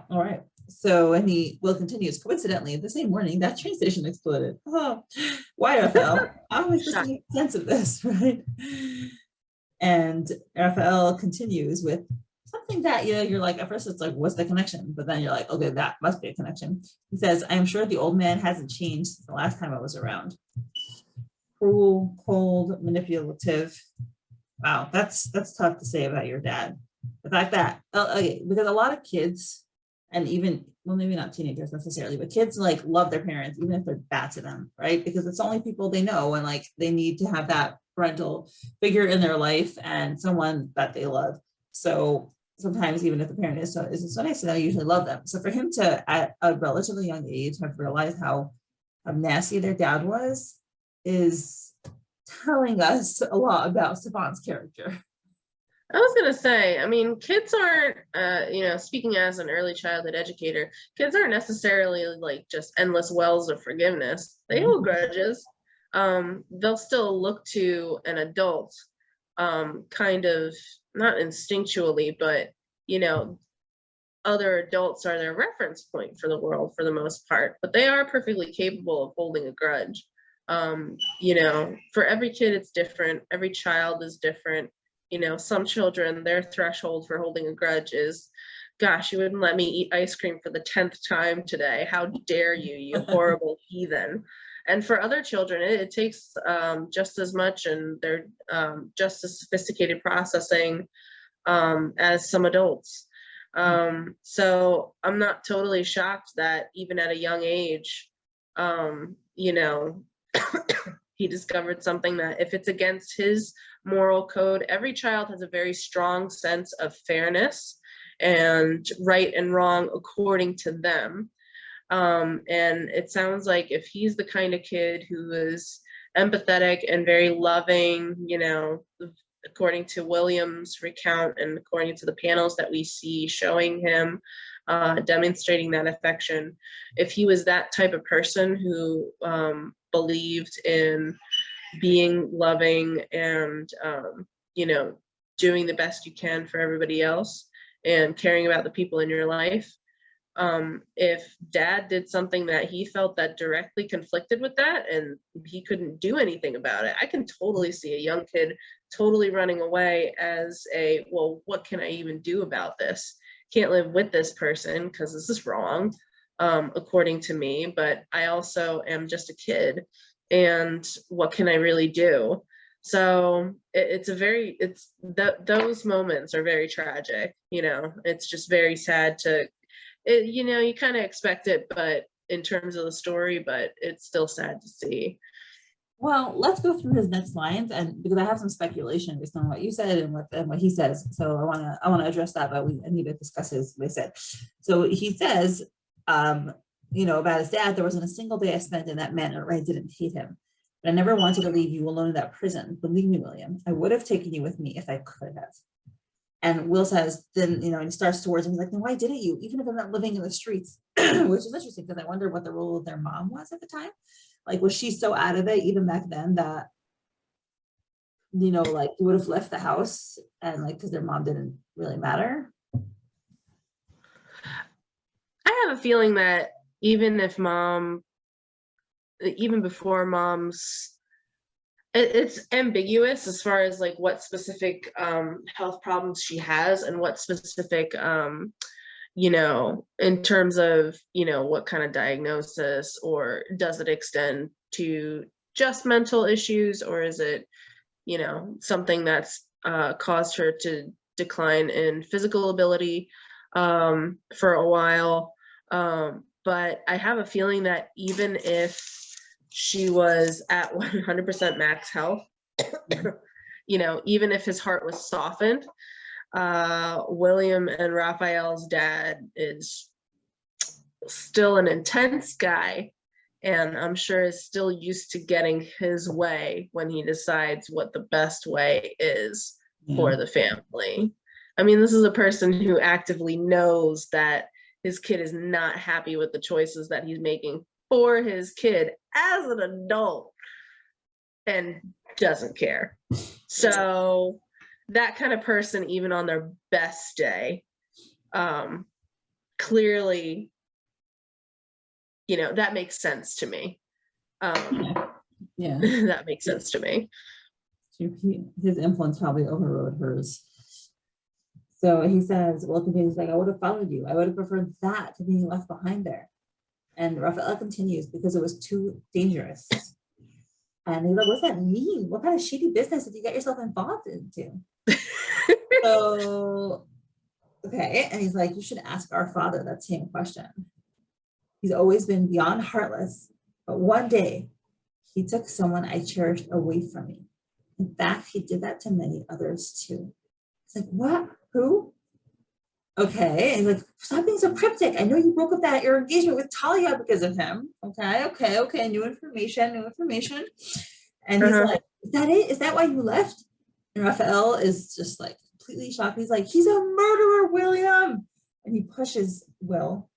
all right. So, and Will continues, coincidentally, the same morning, that train station exploded. Oh, why, Rafael? How am I supposed to make sense of this, right? And Rafael continues with something that, you're like, at first it's like, what's the connection? But then you're like, okay, that must be a connection. He says, I am sure the old man hasn't changed since the last time I was around. Cruel, cold, manipulative. Wow, that's tough to say about your dad. The fact that, okay, because a lot of kids, and even, well, maybe not teenagers necessarily, but kids like love their parents, even if they're bad to them, right? Because it's the only people they know, and like they need to have that parental figure in their life and someone that they love. So sometimes even if the parent isn't so nice, they usually love them. So for him to, at a relatively young age, have realized how nasty their dad was, is telling us a lot about Stefan's character. I was going to say, I mean, kids aren't, speaking as an early childhood educator, kids aren't necessarily like just endless wells of forgiveness. They hold grudges. They'll still look to an adult, kind of not instinctually, but, other adults are their reference point for the world for the most part, but they are perfectly capable of holding a grudge. For every kid, it's different. Every child is different. Some children, their threshold for holding a grudge is, gosh, you wouldn't let me eat ice cream for the 10th time today. How dare you, you horrible heathen. And for other children, it takes just as much, and they're just as sophisticated processing as some adults. So I'm not totally shocked that even at a young age, he discovered something that if it's against his moral code, every child has a very strong sense of fairness and right and wrong according to them. And it sounds like if he's the kind of kid who is empathetic and very loving, according to William's recount and according to the panels that we see showing him demonstrating that affection, if he was that type of person who believed in being loving and doing the best you can for everybody else and caring about the people in your life, if dad did something that he felt that directly conflicted with that and he couldn't do anything about it, I can totally see a young kid totally running away as a, well, what can I even do about this? Can't live with this person because this is wrong, according to me, but I also am just a kid, and what can I really do? So those moments are very tragic. It's just very sad you kind of expect it, but in terms of the story, but it's still sad to see. Well, let's go through his next lines, and because I have some speculation based on what you said and what he says, so I want to address that, but I need to discuss what he said. So he says, about his dad, there wasn't a single day I spent in that manner where I didn't hate him, but I never wanted to leave you alone in that prison. Believe me, William, I would have taken you with me if I could have. And Will says, then, and he starts towards him, he's like, then why didn't you? Even if I'm not living in the streets, which is interesting because I wonder what the role of their mom was at the time. Like, was she so out of it even back then that, like you would have left the house and like, because their mom didn't really matter? I have a feeling that even if mom even before mom's, it's ambiguous as far as like what specific health problems she has and what specific you know, in terms of, you know, what kind of diagnosis, or does it extend to just mental issues, or is it, you know, something that's caused her to decline in physical ability for a while. But I have a feeling that even if she was at 100% max health, you know, even if his heart was softened, William and Rafael's dad is still an intense guy, and I'm sure is still used to getting his way when he decides what the best way is for the family. I mean, this is a person who actively knows that his kid is not happy with the choices that he's making for his kid as an adult and doesn't care. So that kind of person, even on their best day, clearly, you know, that makes sense to me. That makes sense to me. His influence probably overrode hers. So he says, well, he's like, I would have followed you. I would have preferred that to being left behind there. And Rafael continues, because it was too dangerous. And he's like, what's that mean? What kind of shady business did you get yourself involved into? So, okay. And he's like, you should ask our father that same question. He's always been beyond heartless, but one day he took someone I cherished away from me. In fact, he did that to many others too. It's like, what? Who? Okay. And he's like, stop being so cryptic. I know you broke up your engagement with Thalia because of him. Okay. New information. And he's like, is that it? Is that why you left? And Rafael is just like completely shocked. He's like, he's a murderer, William. And he pushes Will.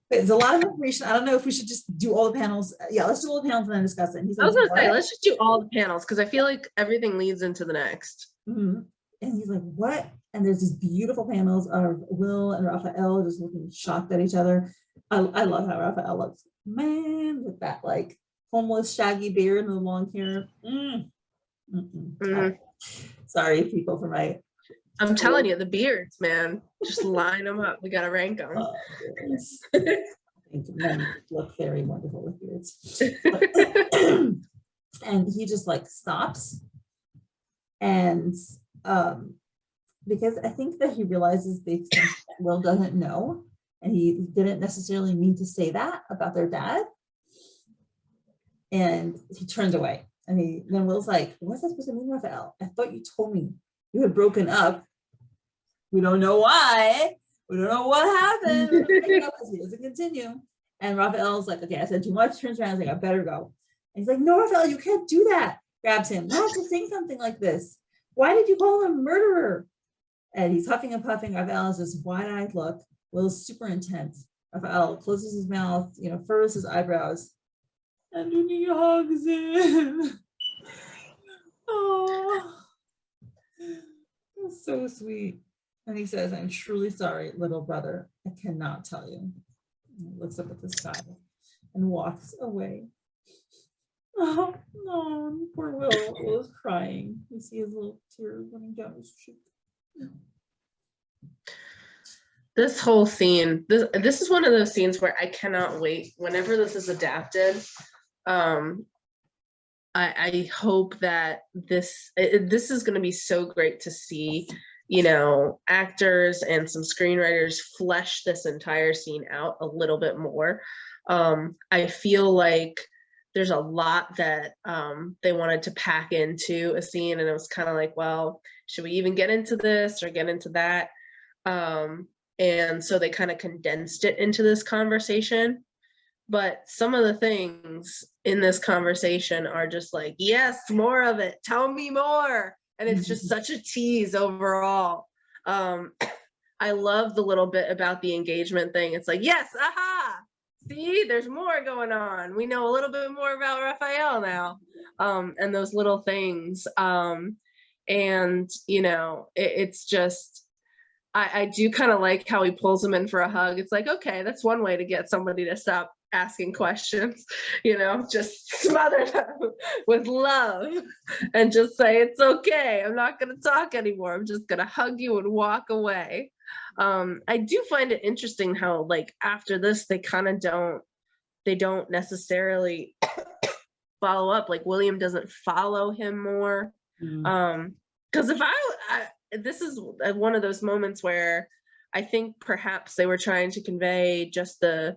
There's a lot of information. I don't know if we should just do all the panels. Yeah, let's do all the panels and then discuss it. And he's like, I was gonna say, let's just do all the panels because I feel like everything leads into the next. Mm-hmm. And he's like, what? And there's these beautiful panels of Will and Rafael just looking shocked at each other. I love how Rafael looks, man, with that like homeless shaggy beard and the long hair. Sorry, people, for my. I'm telling you, the beards, man, just line them up. We gotta rank them. Oh, I think men look very wonderful with beards. And he just like stops, and because I think that he realizes the extent that Will doesn't know, and he didn't necessarily mean to say that about their dad, and he turns away. And then Will's like, what's that supposed to mean, Rafael? I thought you told me you had broken up. We don't know why. We don't know what happened. Because he doesn't continue. And Rafael's like, okay, I said too much. Turns around, he's like, I better go. And he's like, no, Rafael, you can't do that. Grabs him. Why did you say something like this? Why did you call him a murderer? And he's huffing and puffing. Rafael has this wide-eyed look. Will's super intense. Rafael closes his mouth, furrows his eyebrows. And then he hugs him. Oh, that's so sweet. And he says, I'm truly sorry, little brother. I cannot tell you. And he looks up at the sky and walks away. Oh, no, poor Will. Will is crying. You see his little tears running down his cheek. This whole scene, this is one of those scenes where I cannot wait. Whenever this is adapted, I hope that this is going to be so great to see, actors and some screenwriters flesh this entire scene out a little bit more. I feel like there's a lot that they wanted to pack into a scene, and it was kind of like, well, should we even get into this or get into that? And so they kind of condensed it into this conversation. But some of the things in this conversation are just like, yes, more of it. Tell me more. And it's just such a tease overall. I love the little bit about the engagement thing. It's like, yes, aha. See, there's more going on. We know a little bit more about Rafael now. And those little things. It's just, I do kind of like how he pulls him in for a hug. It's like, okay, that's one way to get somebody to stop asking questions, just smother them with love and just say, it's okay, I'm not going to talk anymore, I'm just going to hug you and walk away. I do find it interesting how, like, after this, they kind of don't necessarily follow up. Like, William doesn't follow him more. Because if this is one of those moments where I think perhaps they were trying to convey just the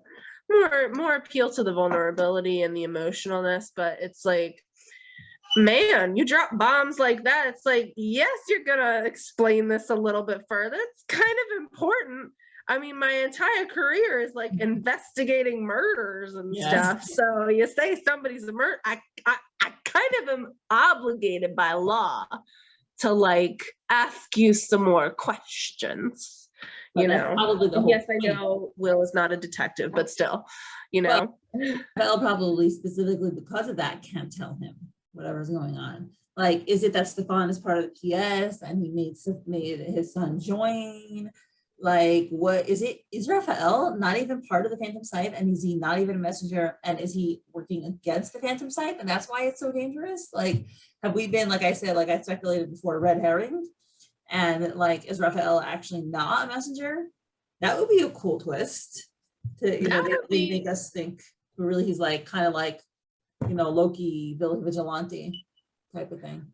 more appeal to the vulnerability and the emotionalness, but it's like, man, you drop bombs like that, it's like, yes, you're gonna explain this a little bit further, it's kind of important. I mean, my entire career is like investigating murders and stuff. So you say somebody's a murder, I kind of am obligated by law to like ask you some more questions. Probably the whole yes, I know Will is not a detective, but still, Well, probably specifically because of that can't tell him whatever's going on. Like, is it that Stefan is part of the PS and he made his son join? Like, what is it? Is Rafael not even part of the Phantom Scythe, and is he not even a messenger, and is he working against the Phantom Scythe, and that's why it's so dangerous? Like, have we been, like I said, like I speculated before, red herring? And like, is Rafael actually not a messenger? That would be a cool twist to they make us think really he's like kind of like Loki vigilante type of thing.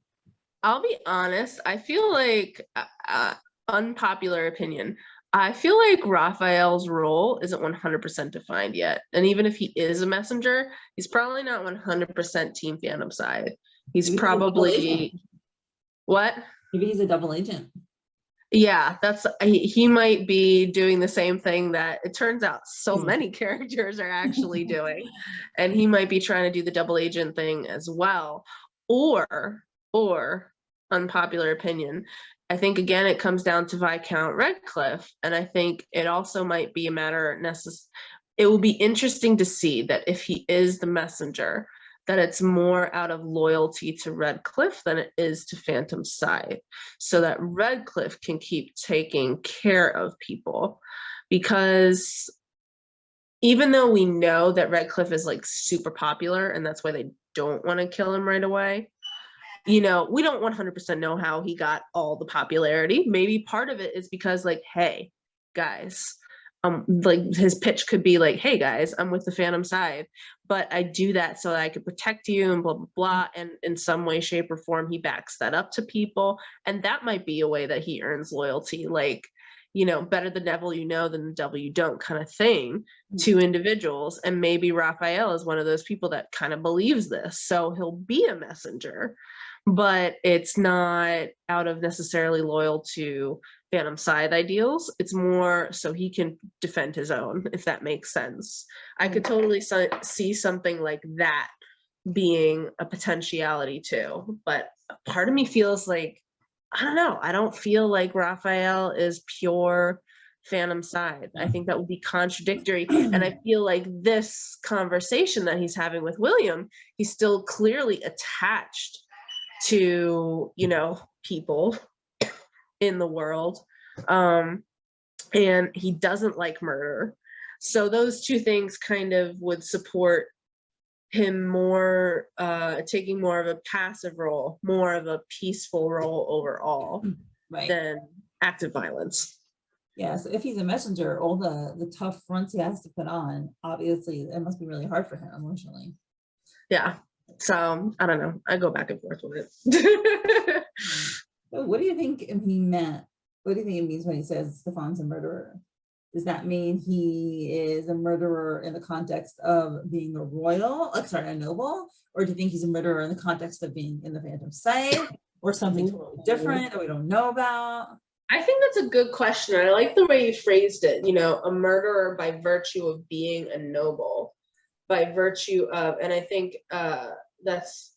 I'll be honest, I feel like unpopular opinion, I feel like Raphael's role isn't 100% defined yet. And even if he is a messenger, he's probably not 100% Team Phantom Scythe. He's probably what? Maybe he's a double agent. Yeah, he might be doing the same thing that it turns out so many characters are actually doing. And he might be trying to do the double agent thing as well. Or unpopular opinion, I think again it comes down to Viscount Redcliffe, and I think it also might be a matter it will be interesting to see that if he is the messenger, that it's more out of loyalty to Redcliffe than it is to Phantom Scythe, so that Redcliffe can keep taking care of people. Because even though we know that Redcliffe is like super popular and that's why they don't want to kill him right away, we don't 100% know how he got all the popularity. Maybe part of it is because, like, hey guys, like his pitch could be like, hey guys, I'm with the Phantom Scythe, but I do that so that I could protect you and blah blah blah, and in some way shape or form he backs that up to people, and that might be a way that he earns loyalty, like, better the devil you know than the devil you don't kind of thing to individuals. And maybe Raphael is one of those people that kind of believes this, so he'll be a messenger, but it's not out of necessarily loyal to Phantom Scythe ideals. It's more so he can defend his own, if that makes sense. I could totally see something like that being a potentiality too, but part of me feels like, I don't know, I don't feel like Raphael is pure Phantom Scythe. I think that would be contradictory. And I feel like this conversation that he's having with William, he's still clearly attached to people in the world, and he doesn't like murder. So those two things kind of would support him more taking more of a passive role, more of a peaceful role overall, than active violence. Yeah, so if he's a messenger, all the tough fronts he has to put on, obviously it must be really hard for him emotionally. Yeah, so I don't know, I go back and forth with it. So what do you think he meant? What do you think it means when he says Stefan's a murderer? Does that mean he is a murderer in the context of being a noble? Or do you think he's a murderer in the context of being in the Phantom Scythe, or something totally different that we don't know about? I think that's a good question. I like the way you phrased it, a murderer by virtue of being a noble, by virtue of, and I think that's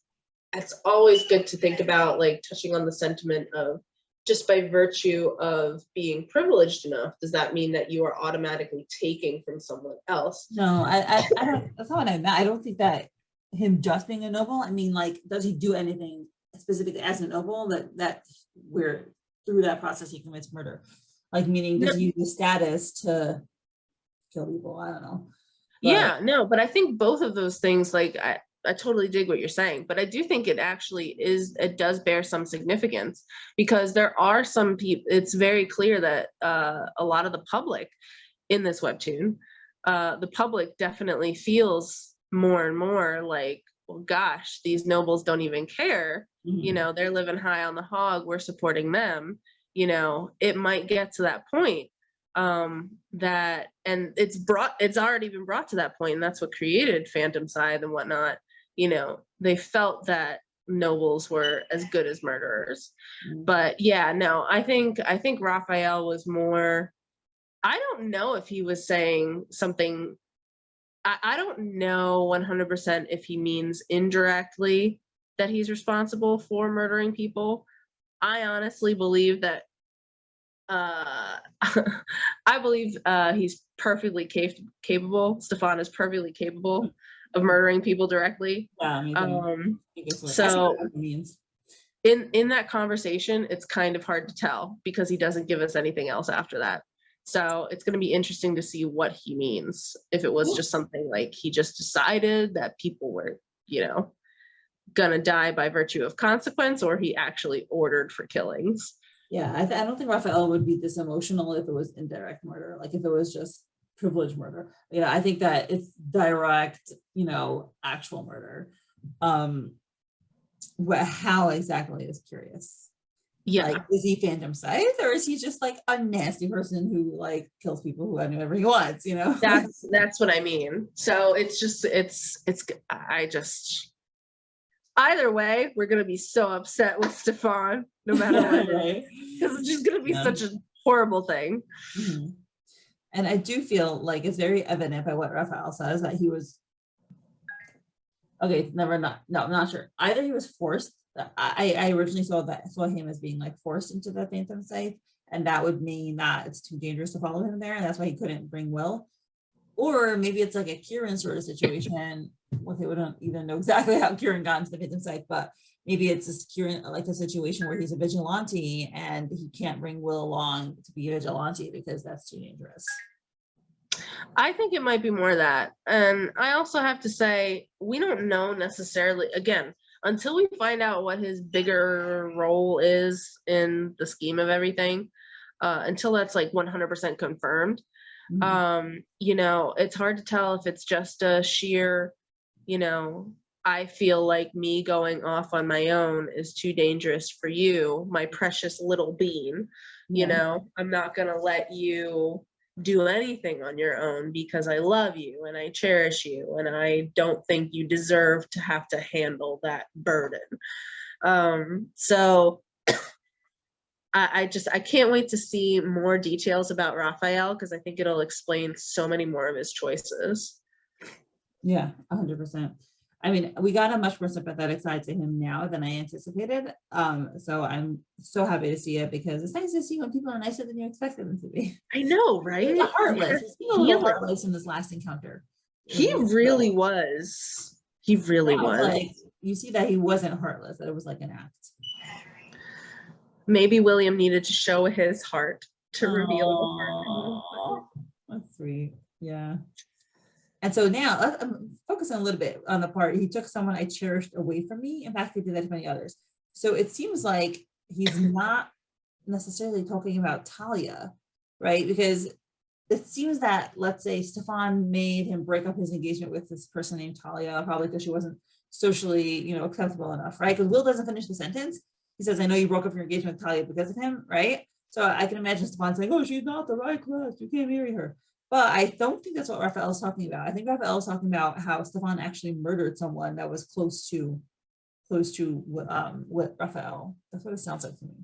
always good to think about, like touching on the sentiment of just by virtue of being privileged enough, does that mean that you are automatically taking from someone else? No, I don't, that's not what I meant. I don't think that him just being a noble, I mean, like, does he do anything specifically as a noble that we're through that process he commits murder? Like, meaning does he use the status to kill people? I don't know. Yeah, no, but I think both of those things, like I totally dig what you're saying, but I do think it does bear some significance, because there are some people, it's very clear that a lot of the public in this webtoon, the public definitely feels more and more like, well, gosh, these nobles don't even care. They're living high on the hog, we're supporting them. It might get to that point, that, and it's already been brought to that point, and that's what created Phantom Scythe and whatnot. They felt that nobles were as good as murderers. But yeah, no, I think Raphael was more, I don't know if he was saying something, I don't know 100% if he means indirectly that he's responsible for murdering people. I honestly believe that I believe he's perfectly capable. Stefan is perfectly capable of murdering people directly. So in that conversation, it's kind of hard to tell, because he doesn't give us anything else after that. So it's going to be interesting to see what he means. If it was just something like he just decided that people were, gonna die by virtue of consequence, or he actually ordered for killings. Yeah, I don't think Raphael would be this emotional if it was indirect murder, like if it was just privileged murder. I think that it's direct, actual murder. How exactly is curious. Yeah. Like, is he Phantom Scythe, or is he just like a nasty person who like kills people whenever he wants, That's what I mean. So either way, we're gonna be so upset with Stefan, no matter what, right? Because it's just gonna be such a horrible thing. And I do feel like it's very evident by what Rafael says that he was I'm not sure. Either he was forced. I originally saw him as being like forced into the Phantom Scythe, and that would mean that it's too dangerous to follow him there, and that's why he couldn't bring Will. Or maybe it's like a Kieran sort of situation. Okay, we don't even know exactly how Kieran got into the Phantom Scythe, but maybe it's just Kieran, like a situation where he's a vigilante and he can't bring Will along to be a vigilante because that's too dangerous. I think it might be more that. And I also have to say, we don't know necessarily, again, until we find out what his bigger role is in the scheme of everything, until that's like 100% confirmed. It's hard to tell if it's just a sheer, I feel like me going off on my own is too dangerous for you, my precious little bean. I'm not gonna let you do anything on your own because I love you and I cherish you and I don't think you deserve to have to handle that burden. So I can't wait to see more details about Raphael, because I think it'll explain so many more of his choices. Yeah, 100%. I mean, we got a much more sympathetic side to him now than I anticipated. So I'm so happy to see it, because it's nice to see when people are nicer than you expected them to be. I know, right? He's heartless. He's a little heartless in this last encounter. He really was. He really was. Like, you see that he wasn't heartless, that it was like an act. Maybe William needed to show his heart to reveal the heart. That's sweet. Yeah. And so now I'm focusing a little bit on the part, he took someone I cherished away from me. In fact, he did that to many others. So it seems like he's not necessarily talking about Thalia, right? Because it seems that, let's say, Stefan made him break up his engagement with this person named Thalia, probably because she wasn't socially, acceptable enough, right? Because Will doesn't finish the sentence. He says, I know you broke up your engagement with Thalia because of him, right? So I can imagine Stefan saying, oh, she's not the right class, you can't marry her. But I don't think that's what Rafael is talking about. I think Rafael is talking about how Stefan actually murdered someone that was close to with Rafael. That's what it sounds like to me.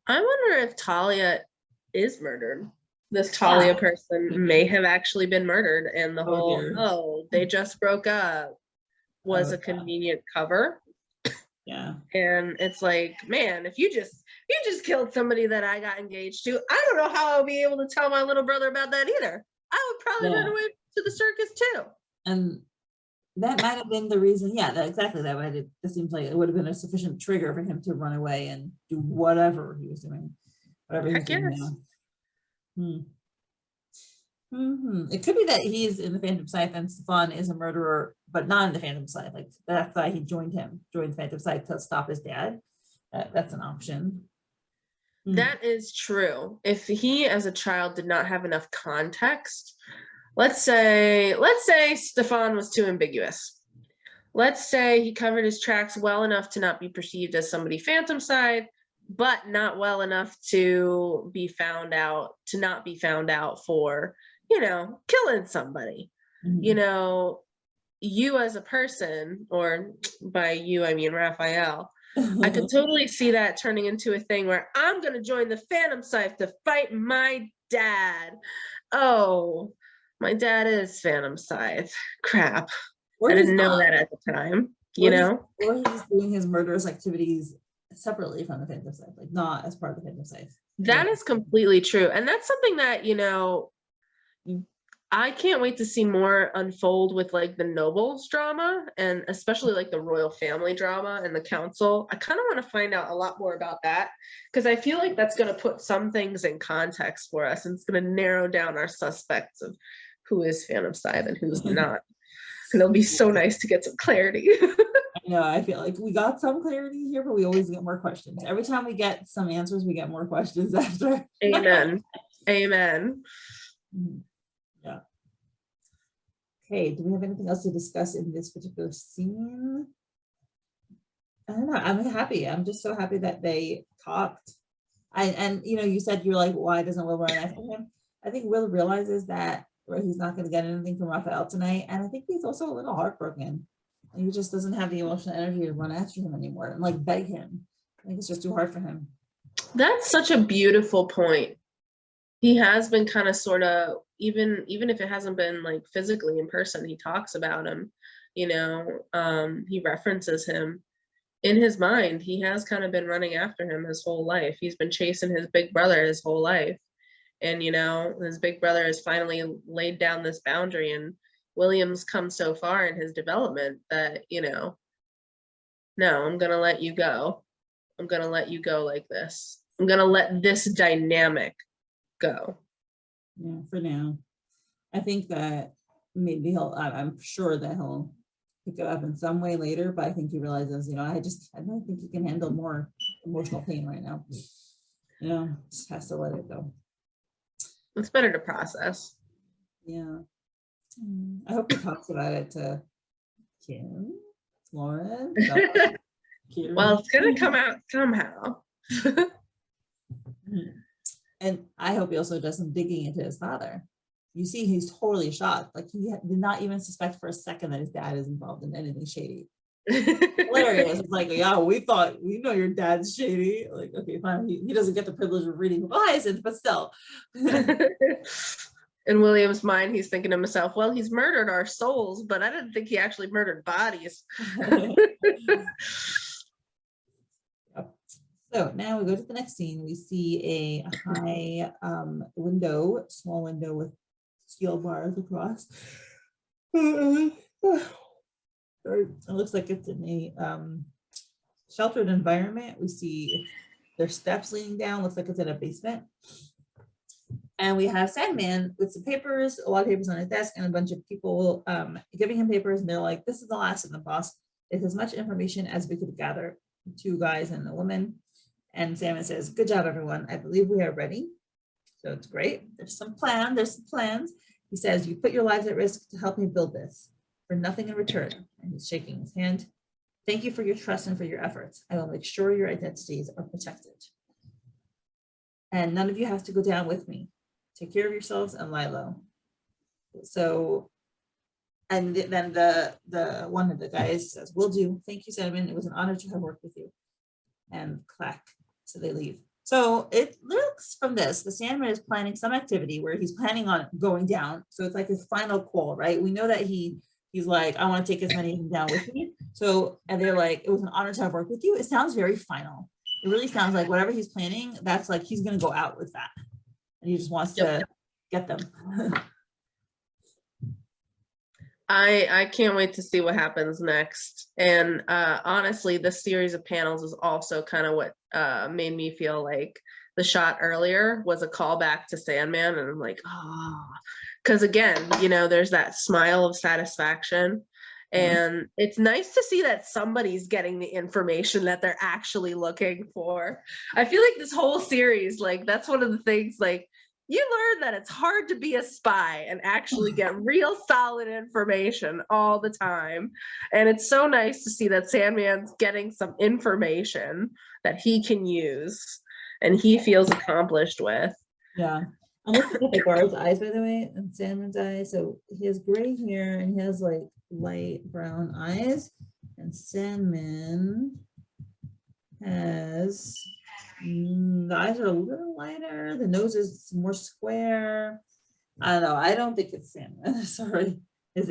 I wonder if Thalia is murdered. This Thalia person may have actually been murdered, and the whole, they just broke up was a convenient cover. Yeah. And it's like, man, if you just killed somebody that I got engaged to, I don't know how I would be able to tell my little brother about that either. I would probably run away to the circus too. And that might have been the reason. Yeah, exactly. It seems like it would have been a sufficient trigger for him to run away and do whatever he was doing. Whatever he was doing now. It could be that he's in the Phantom Scythe and Stefan is a murderer, but not in the Phantom Scythe. Like that's why he joined the Phantom Scythe to stop his dad. That's an option. That is true. If he as a child did not have enough context, let's say Stefan was too ambiguous. Let's say he covered his tracks well enough to not be perceived as somebody Phantom Side, but not well enough to not be found out for, killing somebody. You as a person, or by you, I mean Rafael, I could totally see that turning into a thing where I'm going to join the Phantom Scythe to fight my dad. Oh, my dad is Phantom Scythe. Crap. I didn't know that at the time, Or he's doing his murderous activities separately from the Phantom Scythe, like not as part of the Phantom Scythe. That is completely true. And that's something that, I can't wait to see more unfold with like the nobles drama, and especially like the royal family drama and the council. I kind of want to find out a lot more about that, because I feel like that's going to put some things in context for us, and it's going to narrow down our suspects of who is Phantom Scythe and who's not. And it'll be so nice to get some clarity. I feel like we got some clarity here, but we always get more questions. Every time we get some answers, we get more questions after. Amen. Amen. Yeah. Okay, do we have anything else to discuss in this particular scene? I don't know. I'm happy. I'm just so happy that they talked. And you said you're like, why doesn't Will run after him? I think Will realizes that he's not going to get anything from Rafael tonight, and I think he's also a little heartbroken. He just doesn't have the emotional energy to run after him anymore and like beg him. I think it's just too hard for him. That's such a beautiful point. He has been kind of sort of, even if it hasn't been like physically in person, he talks about him, he references him in his mind. He has kind of been running after him his whole life. He's been chasing his big brother his whole life. And, his big brother has finally laid down this boundary, and William's come so far in his development that, no, I'm going to let you go. I'm going to let you go like this. I'm going to let this dynamic go. Yeah, for now. I think that maybe I'm sure that he'll pick it up in some way later, but I think he realizes, I don't think he can handle more emotional pain right now. Just has to let it go. It's better to process. Yeah. I hope he talks about it to Kim, Lauren. Well, it's going to come out somehow. And I hope he also does some digging into his father. You see, he's totally shocked. Like he did not even suspect for a second that his dad is involved in anything shady. Hilarious. It's like, yeah, we know your dad's shady. Like, okay, fine. He doesn't get the privilege of reading Hyacinth, but still. In William's mind, he's thinking to himself, well, he's murdered our souls, but I didn't think he actually murdered bodies. So now we go to the next scene. We see a high small window with steel bars across. It looks like it's in a sheltered environment. We see there's steps leading down. Looks like it's in a basement. And we have Sandman with some papers, a lot of papers on his desk, and a bunch of people giving him papers. And they're like, this is the last of the boss. It's as much information as we could gather. 2 guys and a woman. And Sandman says, good job, everyone. I believe we are ready. So it's great. There's some plans. He says, you put your lives at risk to help me build this for nothing in return. And he's shaking his hand. Thank you for your trust and for your efforts. I will make sure your identities are protected. And none of you have to go down with me. Take care of yourselves and lie low. So, and then the one of the guys says, will do. Thank you, Sandman. It was an honor to have worked with you. And clack. So they leave. So it looks from this, the Sandman is planning some activity where he's planning on going down. So it's like his final call, right? We know that he's like, I want to take as many of them down with me. So, and they're like, it was an honor to have worked with you. It sounds very final. It really sounds like whatever he's planning, that's like, he's going to go out with that. And he just wants to get them. I can't wait to see what happens next. And honestly, this series of panels is also kind of what made me feel like the shot earlier was a callback to Sandman, and I'm like, oh, because again, you know, there's that smile of satisfaction. And it's nice to see that somebody's getting the information that they're actually looking for. I feel like this whole series, like, that's one of the things, like, you learn that it's hard to be a spy and actually get real solid information all the time. And it's so nice to see that Sandman's getting some information that he can use and he feels accomplished with. Yeah. I'm looking at the guard's eyes, by the way, and Sandman's eyes. So he has gray hair and he has like light brown eyes. And Sandman has the eyes are a little lighter. The nose is more square. I don't know. I don't think it's Sandman. Sorry. His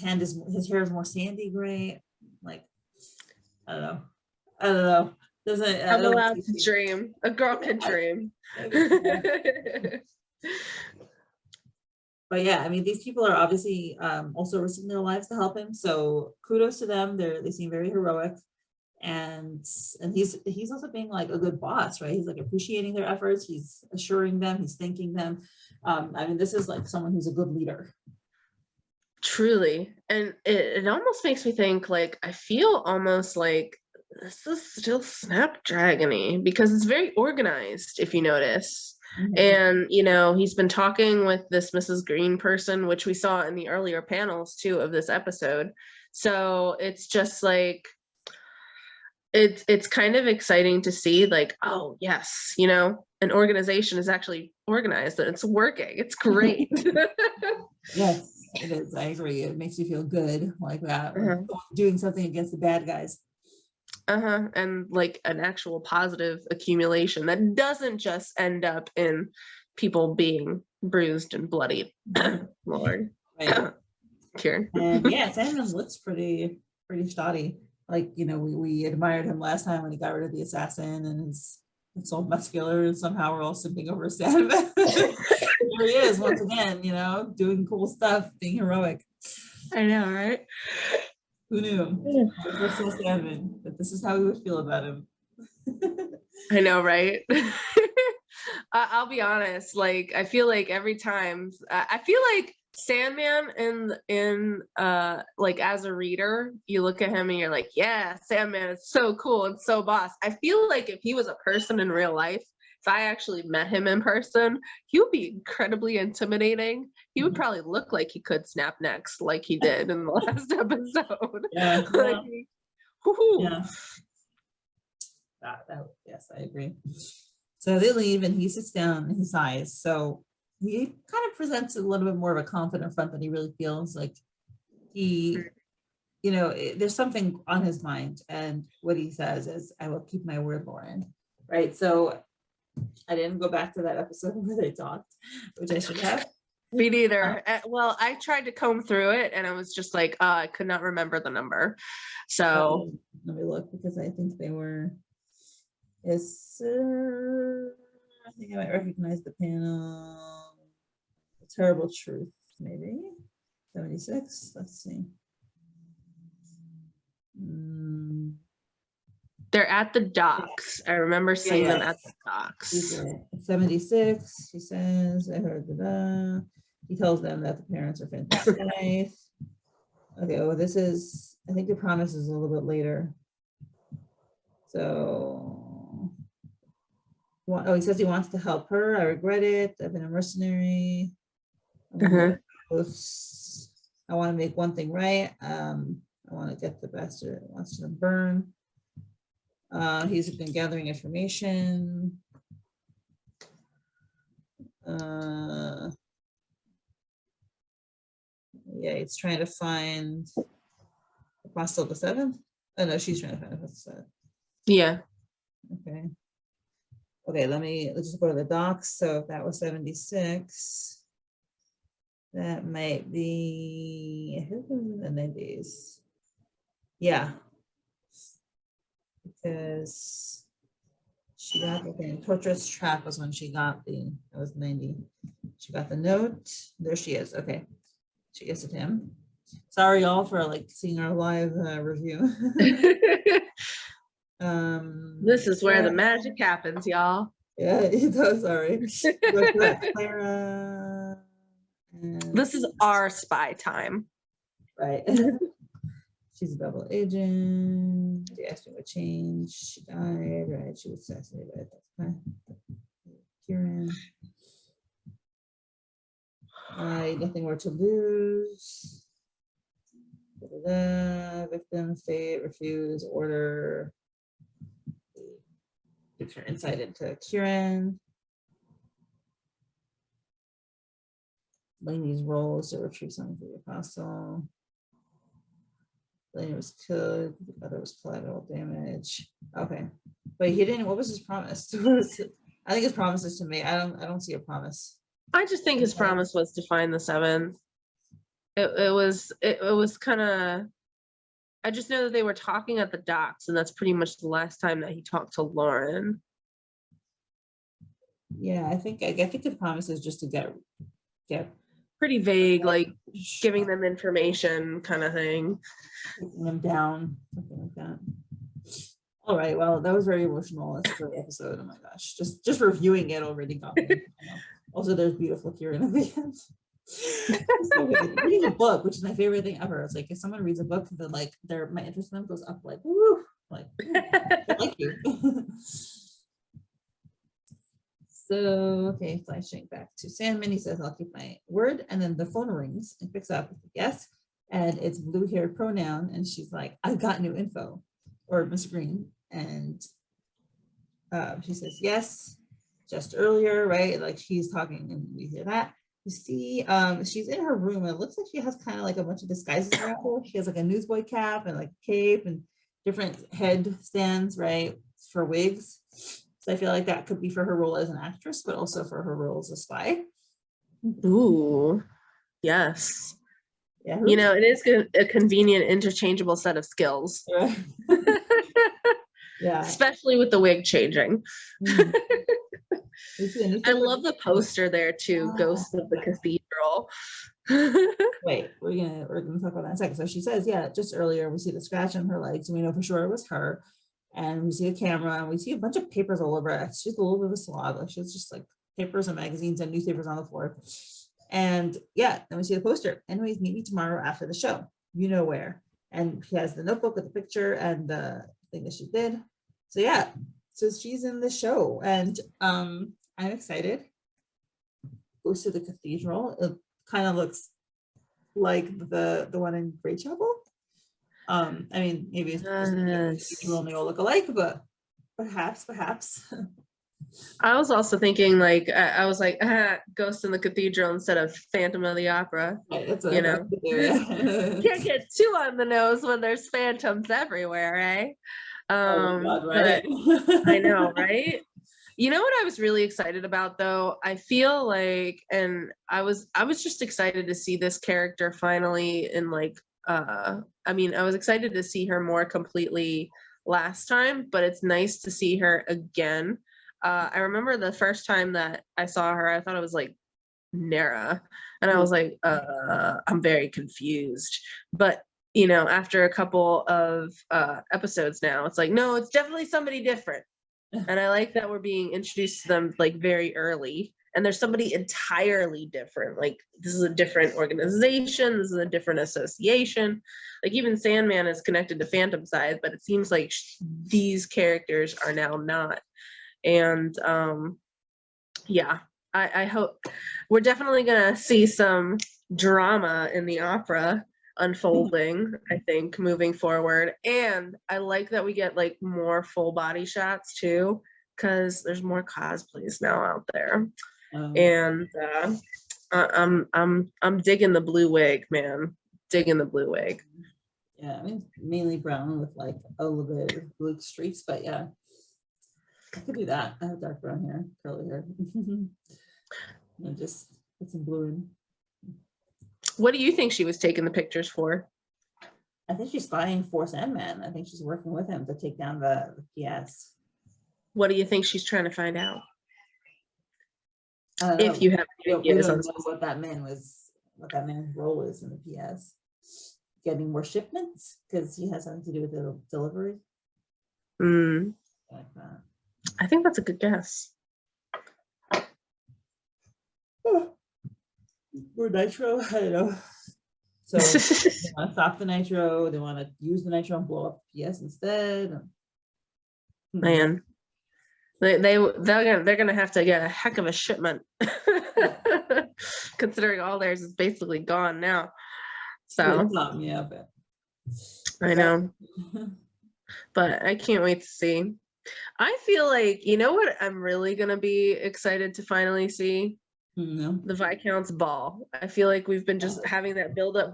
hair is more sandy gray. Like, I don't know. I'm allowed to dream. A girl can dream. But yeah, I mean, these people are obviously also risking their lives to help him. So kudos to them. They seem very heroic. And he's also being like a good boss, right? He's like appreciating their efforts. He's assuring them, he's thanking them. I mean, this is like someone who's a good leader. Truly. And it almost makes me think, like, I feel almost like this is still Snapdragon-y because it's very organized, if you notice. Mm-hmm. And, you know, he's been talking with this Mrs. Green person, which we saw in the earlier panels too of this episode. So it's just like, it's kind of exciting to see, like, oh yes, you know, an organization is actually organized and it's working. It's great. Yes, it is. I agree. It makes you feel good like that. Doing something against the bad guys. And like an actual positive accumulation that doesn't just end up in people being bruised and bloodied. Lord. Right. Kieran. And yeah, Sandman looks pretty shoddy. Like, you know, we admired him last time when he got rid of the assassin and it's all muscular, and somehow we're all simping over Sandman. Here he is once again, you know, doing cool stuff, being heroic. I know, right? Who knew? Sandman, but this is how we would feel about him. I know, right? I'll be honest, like, I feel like every time I feel like Sandman in like as a reader, you look at him and you're like, yeah, Sandman is so cool and so boss. I feel like if he was a person in real life, if I actually met him in person, he would be incredibly intimidating. He would probably look like he could snap necks like he did in the last episode. Yeah. Like, yeah. Yes, I agree. So they leave and he sits down and he sighs. So he kind of presents a little bit more of a confident front than he really feels. Like he, you know, there's something on his mind, and what he says is, I will keep my word, Lauren. Right. So I didn't go back to that episode where they talked, which I should have. Me neither. Well, I tried to comb through it and I was just like, I could not remember the number. So let me look, because I think they were, I think I might recognize the panel. Terrible Truth, maybe 76. Let's see. They're at the docks. I remember seeing them at the docks. 76. He says, I heard that. He tells them that the parents are fantastic. Okay. Oh, this is, I think the promise is a little bit later. So, oh, he says he wants to help her. I regret it. I've been a mercenary. I want to make one thing right. I want to get the bastard that wants to burn. He's been gathering information. Yeah, he's trying to find Apostle the Seventh. Oh no, she's trying to find Apostle the Seventh. Yeah. Okay, let's just go to the docs. So if that was 76. That might be, I think it was in the 90s. Yeah. Because she got the thing. Torturous Trap was when she got that was 90. She got the note. There she is. Okay. She gets it to him. Sorry, y'all, for like seeing our live review. This is where the magic happens, y'all. Yeah, it does. All right. Look at Clara. And, This is our spy time. right. She's a double agent. They asked me what changed. She died, right? She was assassinated. That's Kieran. Nothing more to lose. Victim, fate, refuse, order. Gives her insight into Kieran. Laney's role is to retrieve something for the apostle. Laney was killed. The other was collateral damage. Okay, but he didn't. What was his promise? I think his promise is to me. I don't see a promise. I just think his promise was to find the seventh. It was kind of. I just know that they were talking at the docks, and that's pretty much the last time that he talked to Lauren. Yeah, I think the promise is just to get pretty vague, like giving them information kind of thing. Taking them down, something like that. All right, well, that was very emotional. That's a great episode. Oh my gosh, just reviewing it already got me. Also, there's beautiful Kieran at the end. So reading a book, which is my favorite thing ever. It's like if someone reads a book, then like my interest in them goes up like woo, like I like you. So okay, flashing back to Sandman. He says, "I'll keep my word," and then the phone rings and picks up. Yes, and it's blue-haired pronoun, and she's like, "I got new info," or Miss Green, and she says, "Yes, just earlier, right?" Like she's talking, and we hear that. You see, she's in her room, and it looks like she has kind of like a bunch of disguises around her. She has like a newsboy cap and like cape and different head stands, right, for wigs. So I feel like that could be for her role as an actress, but also for her role as a spy. Ooh, yes. Yeah, you know, it is a convenient interchangeable set of skills. Yeah, especially with the wig changing. I love the poster there too, Ghosts of the Cathedral. Wait, we're gonna talk about that in a second. So she says, yeah, just earlier we see the scratch on her legs, and we know for sure it was her. And we see the camera, and we see a bunch of papers all over it. She's a little bit of a slob. Like she's just like papers and magazines and newspapers on the floor. And yeah, then we see the poster. Anyways, meet me tomorrow after the show. You know where. And she has the notebook with the picture and the thing that she did. So yeah, so she's in the show, and I'm excited. Goes to the cathedral. It kind of looks like the one in Great Chapel. I mean, maybe it's cathedral and they all look alike, but perhaps. I was also thinking like I was like Ghost in the Cathedral instead of Phantom of the Opera. Right, you know, can't get too on the nose when there's phantoms everywhere, eh? God, right? I know, right? You know what I was really excited about though? I feel like, and I was just excited to see this character finally in like, I mean, I was excited to see her more completely last time, but it's nice to see her again. I remember the first time that I saw her, I thought it was like Nara, and I was like, I'm very confused. But you know, after a couple of episodes now, it's like, no, it's definitely somebody different. And I like that we're being introduced to them like very early, and there's somebody entirely different. Like this is a different organization, this is a different association. Like even Sandman is connected to Phantom Side, but it seems like these characters are now not. And yeah, I hope we're definitely gonna see some drama in the opera unfolding, I think, moving forward. And I like that we get like more full body shots too, because there's more cosplays now out there. And I'm digging the blue wig, man. Digging the blue wig. Yeah, I mean mainly brown with like a little bit of blue streaks, but yeah, I could do that. I have dark brown hair, curly hair. And just put some blue in. What do you think she was taking the pictures for? I think she's spying for Sandman. I think she's working with him to take down the PS. What do you think she's trying to find out? If you have ideas on what that man's role is in the PS. Getting more shipments because he has something to do with the delivery. Like that. I think that's a good guess. Or nitro, I don't know. So they want to stop the nitro, they want to use the nitro and blow up PS instead. Man, they're gonna have to get a heck of a shipment, considering all theirs is basically gone now. So Yeah, but I know, but I can't wait to see. I feel like, you know what I'm really gonna be excited to finally see? no. The Viscount's ball. I feel like we've been just having that build up,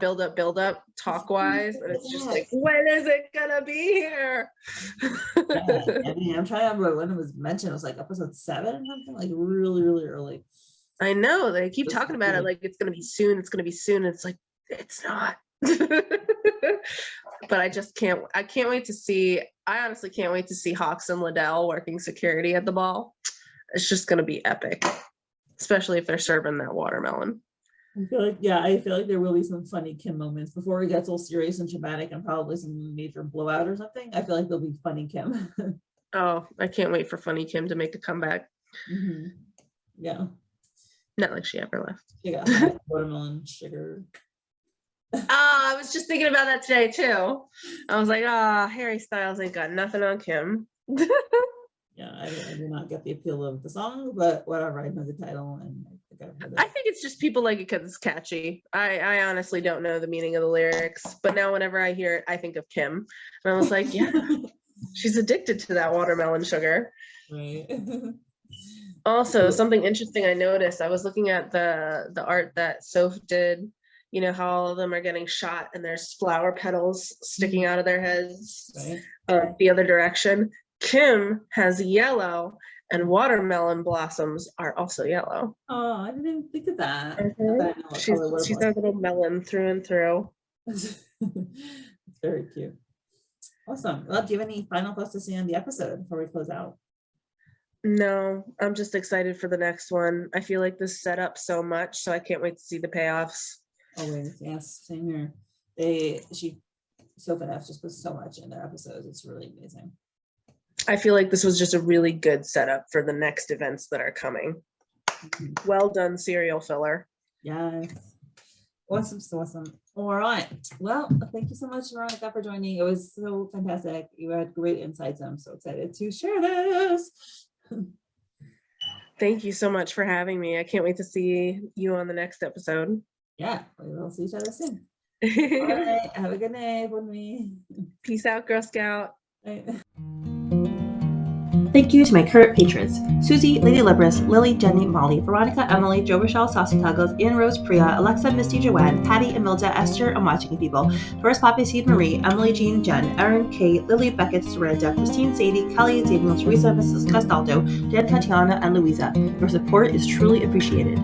talk wise, and it's just like, when is it gonna be here? Yeah, I mean, I'm trying to remember when it was mentioned. It was like episode 7 or something, like really, really early. I know they keep talking about it like it's gonna be soon. It's gonna be soon. It's like it's not. But I can't wait to see. I honestly can't wait to see Hawks and Liddell working security at the ball. It's just gonna be epic, especially if they're serving that watermelon. I feel like there will be some funny Kim moments before it gets all serious and dramatic and probably some major blowout or something. I feel like there'll be funny Kim. Oh, I can't wait for funny Kim to make a comeback. Mm-hmm. Yeah. Not like she ever left. Yeah, watermelon sugar. I was just thinking about that today too. I was like, Harry Styles ain't got nothing on Kim. Yeah, I do not get the appeal of the song, but whatever. I know the title, and I think it's just people like it because it's catchy. I honestly don't know the meaning of the lyrics, but now whenever I hear it, I think of Kim, and I was like, yeah, she's addicted to that watermelon sugar. Right. Also, something interesting I noticed. I was looking at the art that Soph did. You know how all of them are getting shot, and there's flower petals sticking out of their heads, right. The other direction. Kim has yellow, and watermelon blossoms are also yellow. Oh, I didn't even think of that. She's a little melon through and through. It's very cute. Awesome. Well, do you have any final thoughts to say on the episode before we close out? No, I'm just excited for the next one. I feel like this set up so much, so I can't wait to see the payoffs. Always, yes, same here. Soph and F just put so much in their episodes. It's really amazing. I feel like this was just a really good setup for the next events that are coming. Mm-hmm. Well done, serial filler. Yes. Awesome. All right. Well, thank you so much, Veronica, for joining. It was so fantastic. You had great insights. I'm so excited to share this. Thank you so much for having me. I can't wait to see you on the next episode. Yeah, we will see each other soon. All right. Have a good night with me. Peace out, Girl Scout. Bye. Thank you to my current patrons: Susie, Lady Libris, Lily, Jenny, Molly, Veronica, Emily, Jo Rochelle, Saucy Toggles, Ian Rose, Priya, Alexa, Misty, Joanne, Patty, Emilda, Esther, I'm Watching People, Doris, Poppy, Seed, Marie, Emily, Jean, Jen, Erin, Kate, Lily, Beckett, Soraya, Christine, Sadie, Kelly, Daniel, Teresa, Mrs. Castaldo, Jen, Tatiana, and Louisa. Your support is truly appreciated.